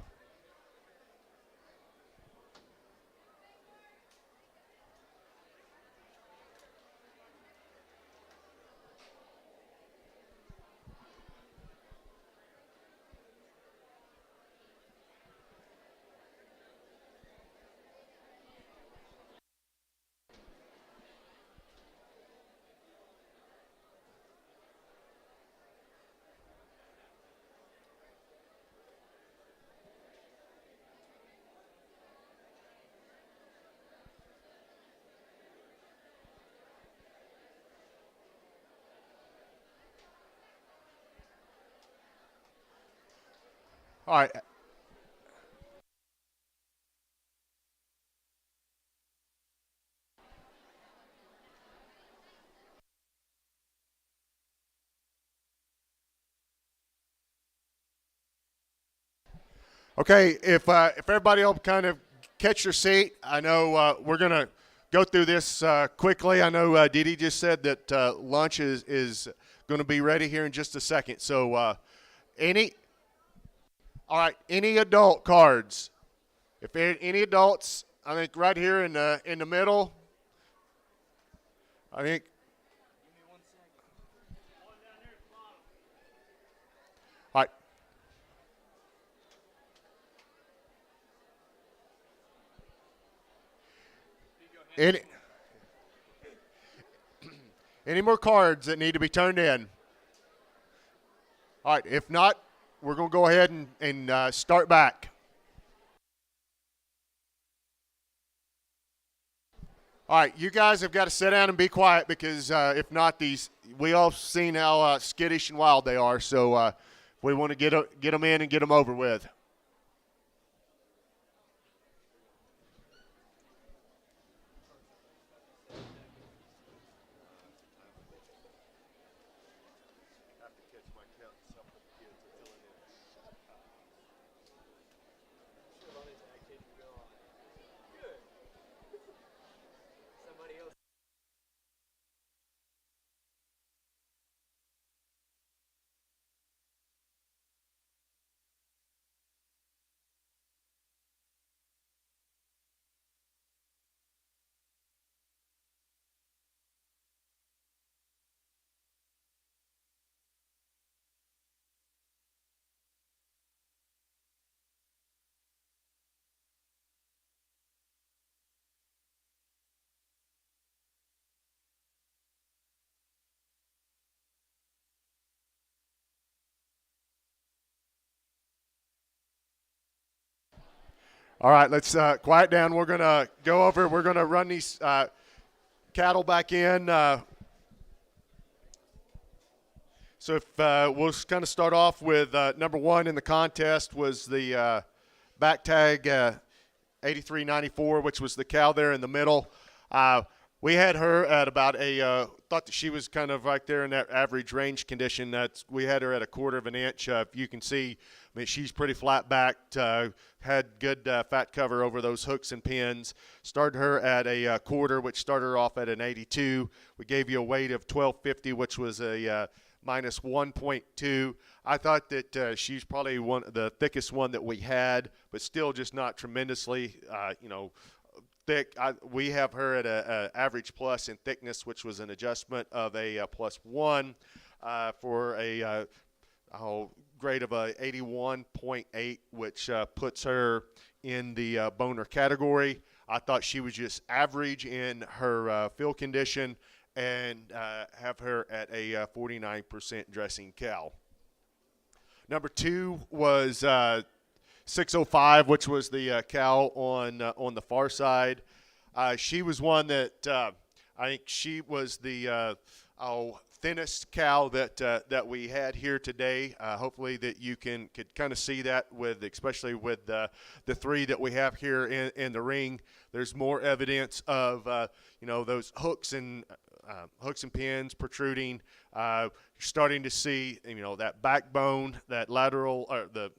All right. Okay, if everybody will kind of catch your seat, I know we're gonna go through this quickly. I know Dee Dee just said that lunch is going to be ready here in just a second. So any all right, any adult cards? If any adults, I think right here in the middle. I think. All right. Any any more cards that need to be turned in? All right. If not, we're going to go ahead and start back. All right, you guys have got to sit down and be quiet because if not, we all seen how skittish and wild they are. So we want to get them in and get them over with. All right, let's quiet down. We're going to go over. We're going to run these cattle back in. So if we'll kind of start off with number one in the contest was the back tag 8394, which was the cow there in the middle. We had her at about thought that she was kind of right there in that average range condition. We had her at 1/4 of an inch. If you can see, I mean, she's pretty flat backed, had good fat cover over those hooks and pins. Started her at a 1/4, which started her off at an 82. We gave you a weight of 1250, which was a minus 1.2. I thought that she's probably the thickest one that we had, but still just not tremendously, thick. We have her at a average plus in thickness, which was an adjustment of a +1 for a grade of a 81.8, which puts her in the boner category. I thought she was just average in her field condition, and have her at a 49% dressing cow. Number two was 605, which was the cow on the far side. She was one that I think she was the thinnest cow that we had here today. Hopefully that you could kind of see that especially with the three that we have here in the ring. There's more evidence of those hooks and pins protruding. You're starting to see that backbone, that lateral, or the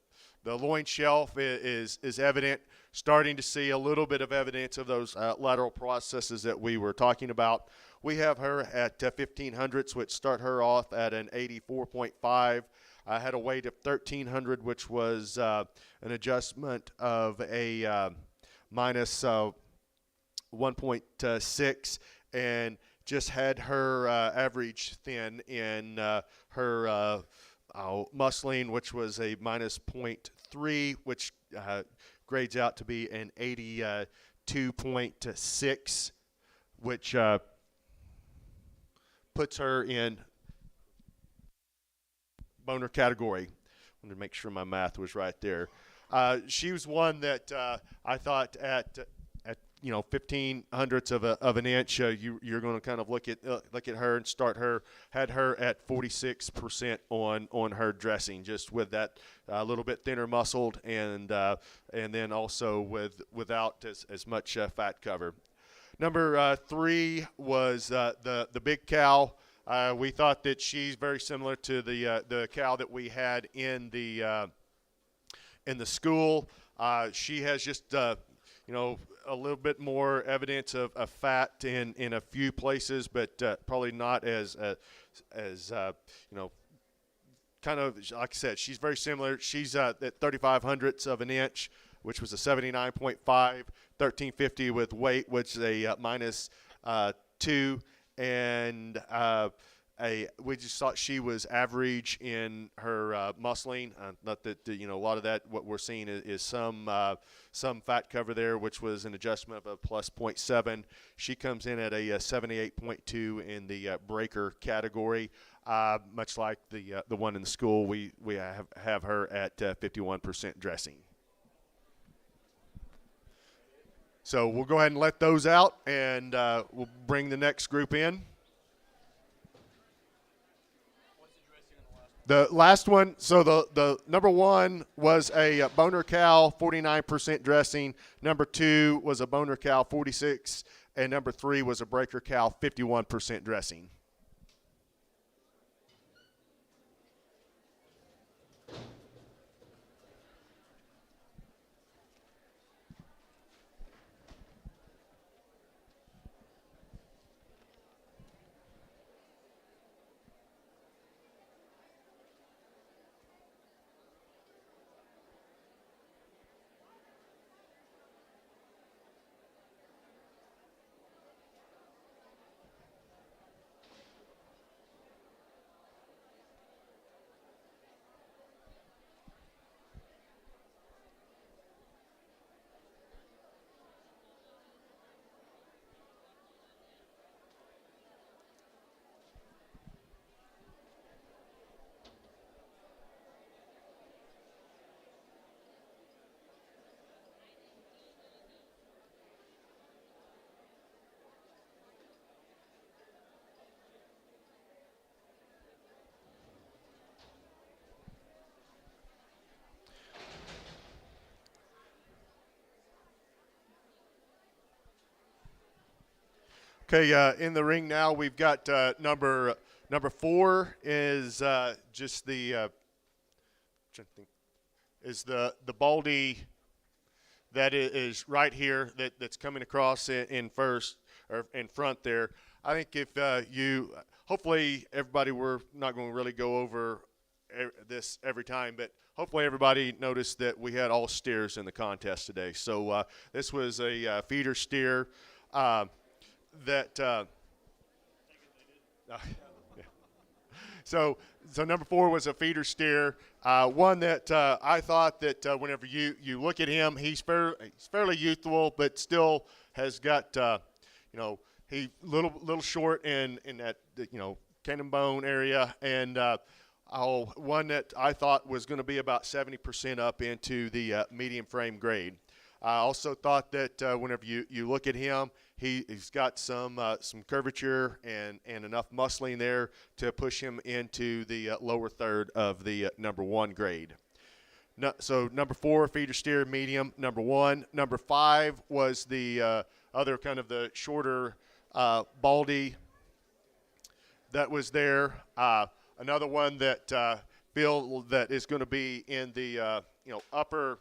loin shelf is evident. Starting to see a little bit of evidence of those lateral processes that we were talking about. We have her at 1500s, which start her off at an 84.5. I had a weight of 1300, which was an adjustment of a minus 1.6, and just had her average thin in her muscling, which was a minus 0.3, which grades out to be an 82.6, which puts her in boner category. I wanted to make sure my math was right there. She was one that I thought at 15 hundredths of an inch, you're going to kind of look at her and start her, had her at 46% on her dressing, just with that a little bit thinner muscled, and then also without as much fat cover. Number 3 was the big cow. We thought that she's very similar to the cow that we had in the school. She has just a little bit more evidence of fat in a few places, but probably not as kind of, like I said, she's very similar. She's at 35 hundredths of an inch, which was a 79.5, 1350 with weight, which is a -2, and we just thought she was average in her muscling. Not that a lot of that what we're seeing is some fat cover there, which was an adjustment of a +0.7. She comes in at a 78.2 in the breaker category. Much like the one in the school, we have her at 51% dressing. So we'll go ahead and let those out, and we'll bring the next group in. The last one, so the number 1 was a boner cow, 49% dressing. Number 2 was a boner cow, 46, and number 3 was a breaker cow, 51% dressing. Okay, in the ring now we've got number 4 is just the baldy that is right here that's coming across in first or in front there. I think if hopefully everybody, we're not going to really go over this every time, but hopefully everybody noticed that we had all steers in the contest today. So this was a feeder steer. So number 4 was a feeder steer, one that I thought that whenever you look at him, he's fairly youthful, but still has got he little short in that cannon bone area, and one that I thought was going to be about 70% up into the medium frame grade. I also thought that whenever you look at him, he's got some curvature and enough muscling there to push him into the lower third of the number 1 grade. So number 4, feeder steer, medium. Number 1. Number 5 was the other kind of the shorter baldy that was there. Another one that feel that is going to be in the upper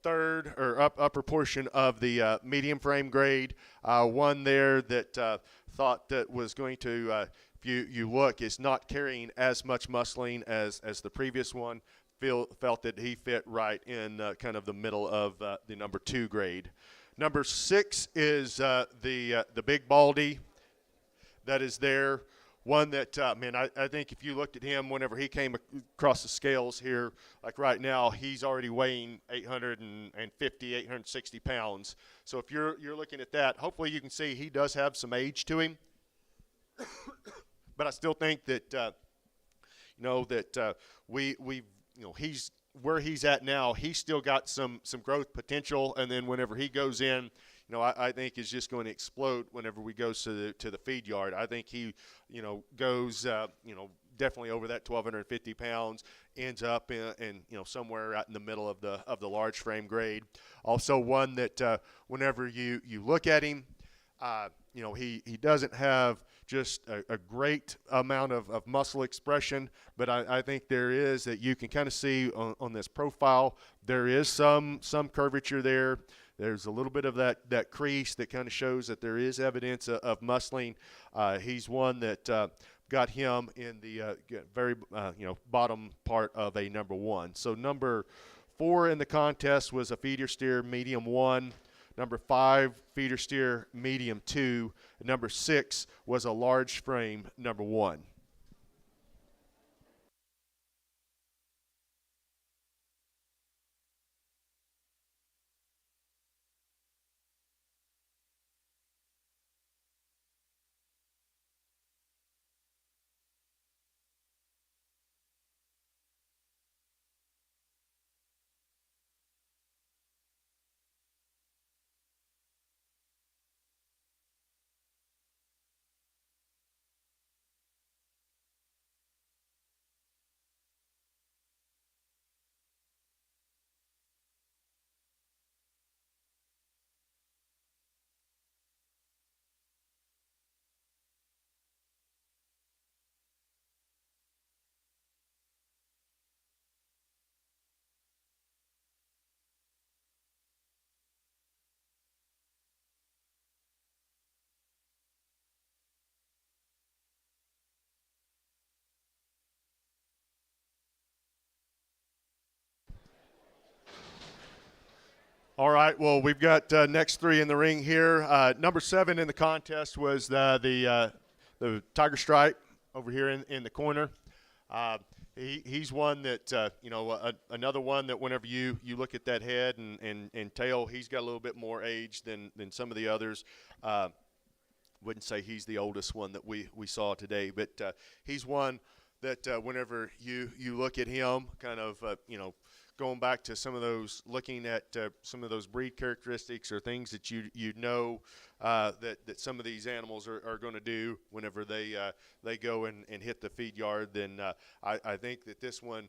third or upper portion of the medium frame grade. One there that thought that was going to, if you look, is not carrying as much muscling as the previous one. Felt that he fit right in kind of the middle of the number 2 grade. Number 6 is the big baldy that is there. One that, I think if you looked at him whenever he came across the scales here, like right now, he's already weighing 850, 860 pounds. So if you're looking at that, hopefully you can see he does have some age to him. But I still think that, where he's at now, he's still got some growth potential. And then whenever he goes in, I think is just going to explode whenever we go to the feed yard. I think he, goes, definitely over that 1,250 pounds, ends up in somewhere out in the middle of the large frame grade. Also one that whenever you look at him, he doesn't have just a great amount of muscle expression, but I think there is that you can kind of see on this profile. There is some curvature there. There's a little bit of that crease that kind of shows that there is evidence of muscling. He's one that got him in the very bottom part of a number 1. So number 4 in the contest was a feeder steer medium 1. Number 5, feeder steer medium 2. And number 6 was a large frame number 1. All right, well, we've got next 3 in the ring here. Number 7 in the contest was the Tiger Stripe over here in the corner. He's one that, another one that whenever you look at that head and tail, he's got a little bit more age than some of the others. Wouldn't say he's the oldest one that we saw today, but he's one that whenever you look at him, kind of, going back to some of those, looking at some of those breed characteristics or things that that some of these animals are going to do whenever they go and hit the feed yard, then I think that this one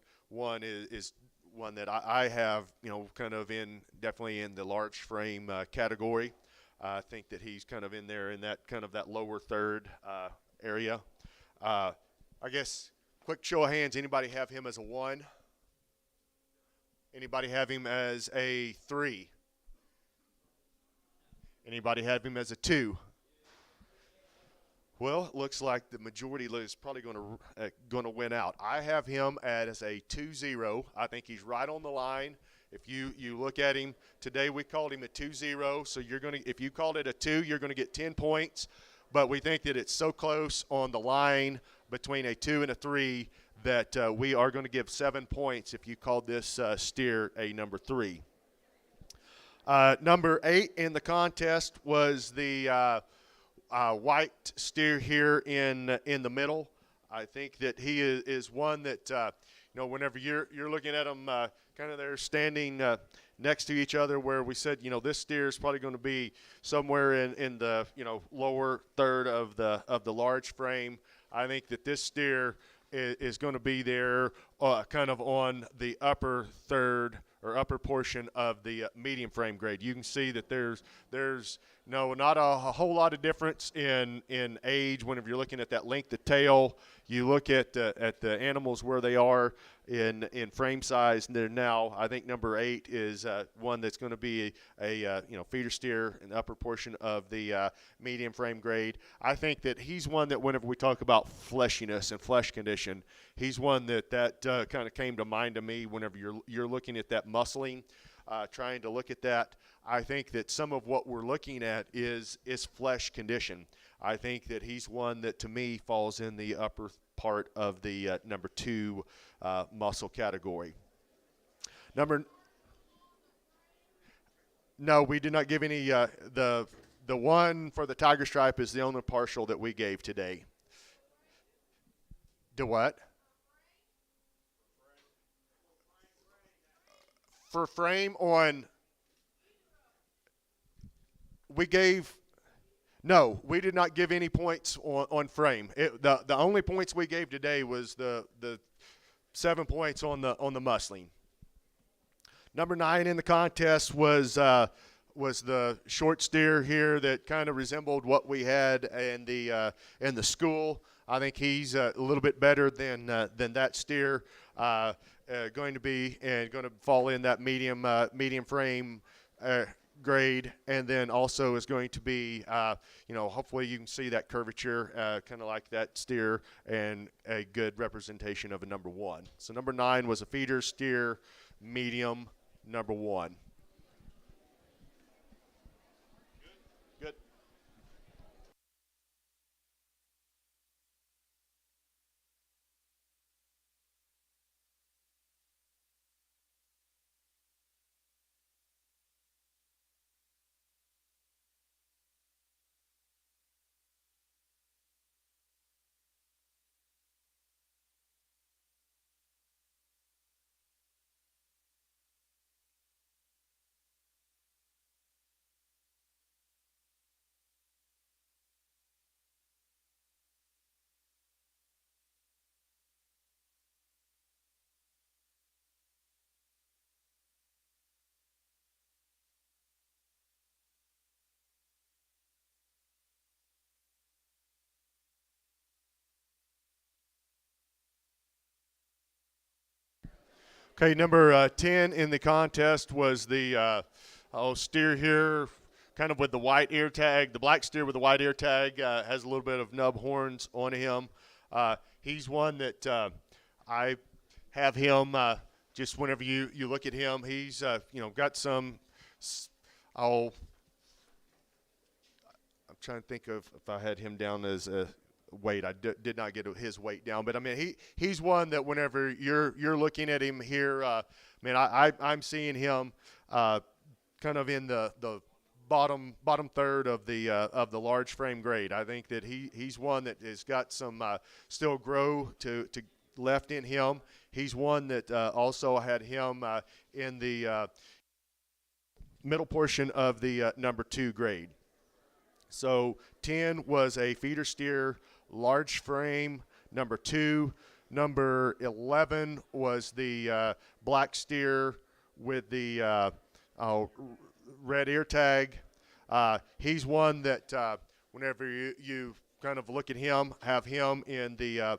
is one that I have, kind of definitely in the large frame category. I think that he's kind of in there in that kind of that lower third area. I guess quick show of hands, anybody have him as a 1? Anybody have him as a 3? Anybody have him as a 2? Well, it looks like the majority is probably going to win out. I have him as a 2-0. I think he's right on the line. If you look at him today, we called him a 2-0. So if you called it a 2, you're going to get 10 points. But we think that it's so close on the line between a 2 and a 3 that we are going to give 7 points if you called this steer a number 3. Number 8 in the contest was the white steer here in the middle. I think that he is one that whenever you're looking at them, kind of they're standing next to each other, where we said this steer is probably going to be somewhere in the lower third of the large frame. I think that this steer is going to be there kind of on the upper third or upper portion of the medium frame grade. You can see that there's not a whole lot of difference in age whenever you're looking at that length of tail. You look at the animals where they are in frame size, and they're now, I think number 8 is one that's going to be a feeder steer in the upper portion of the medium frame grade. I think that he's one that whenever we talk about fleshiness and flesh condition, he's one that kind of came to mind to me whenever you're looking at that muscling, trying to look at that. I think that some of what we're looking at is flesh condition. I think that he's one that to me falls in the upper part of the number 2 muscle category. No, we did not give any. The one for the Tiger Stripe is the only partial that we gave today. The what? For frame on, we gave. No, we did not give any points on frame. The only points we gave today was the 7 points on the musling. Number 9 in the contest was the short steer here that kind of resembled what we had in the school. I think he's a little bit better than that steer. Going to fall in that medium frame grade, and then also is going to be, hopefully you can see that curvature, kind of like that steer, and a good representation of a number 1. So number 9 was a feeder steer, medium, number 1. Good. Okay, number 10 in the contest was the steer here, kind of with the white ear tag. The black steer with the white ear tag has a little bit of nub horns on him. He's one that I have him just whenever you look at him, he's got some. I'm trying to think of if I had him down as a weight. I did not get his weight down, but I mean he's one that whenever you're looking at him here, I'm seeing him kind of in the bottom third of the large frame grade. I think that he's one that has got some still grow to left in him. He's one that also had him in the middle portion of the number 2 grade. So 10 was a feeder steer, large frame, number 2. Number 11 was the black steer with the red ear tag. He's one that whenever you kind of look at him, have him in the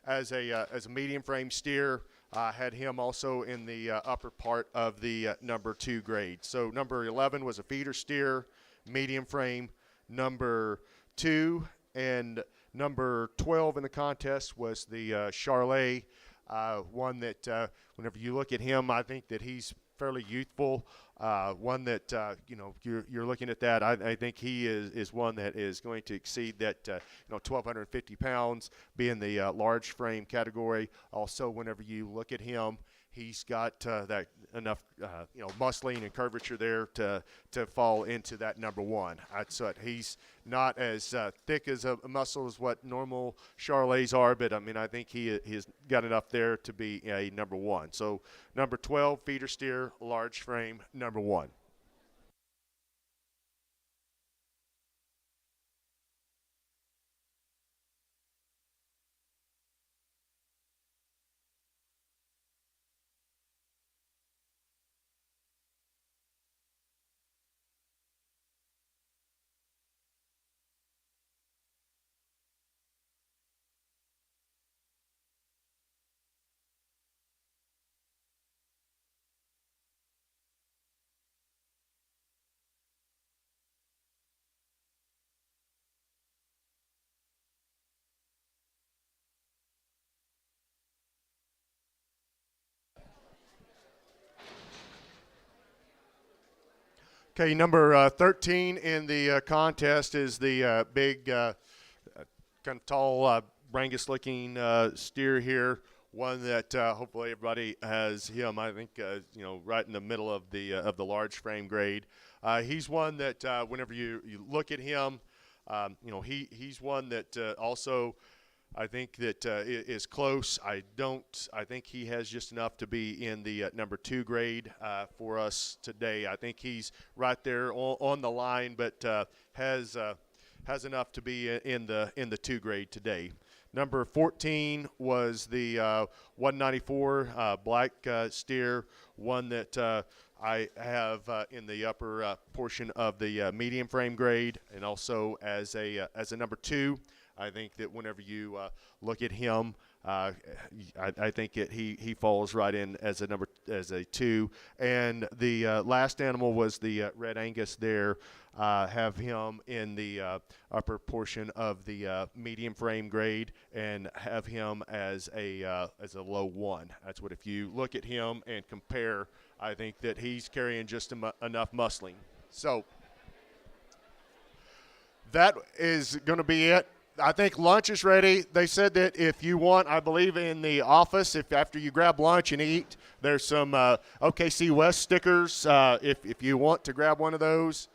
as a medium frame steer. Had him also in the upper part of the number 2 grade. So number 11 was a feeder steer, medium frame. Number 2 and number 12 in the contest was the Charlet, one that whenever you look at him, I think that he's fairly youthful. One that you're looking at that. I think he is one that is going to exceed that 1,250 pounds, being the large frame category. Also, whenever you look at him, he's got that enough muscling and curvature there to fall into that number 1. So he's not as thick as a muscle as what normal Charlets are, but I think he's got enough there to be a number 1. So number 12, feeder steer, large frame, number 1. Okay, number 13 in the contest is the big, kind of tall, Brangus-looking steer here. One that hopefully everybody has him. I think right in the middle of the large frame grade. He's one that whenever you look at him, he's one that also I think that is close. I think he has just enough to be in the number 2 grade for us today. I think he's right there on the line, but has enough to be in the 2 grade today. Number 14 was the 194 black steer, one that I have in the upper portion of the medium frame grade, and also as a number 2. I think that whenever you look at him, I think he falls right in as a 2. And the last animal was the Red Angus. There, have him in the upper portion of the medium frame grade, and have him as a low 1. That's what, if you look at him and compare, I think that he's carrying just enough muscling. So that is going to be it. I think lunch is ready. They said that if you want, I believe in the office, if after you grab lunch and eat, there's some OKC West stickers if you want to grab one of those.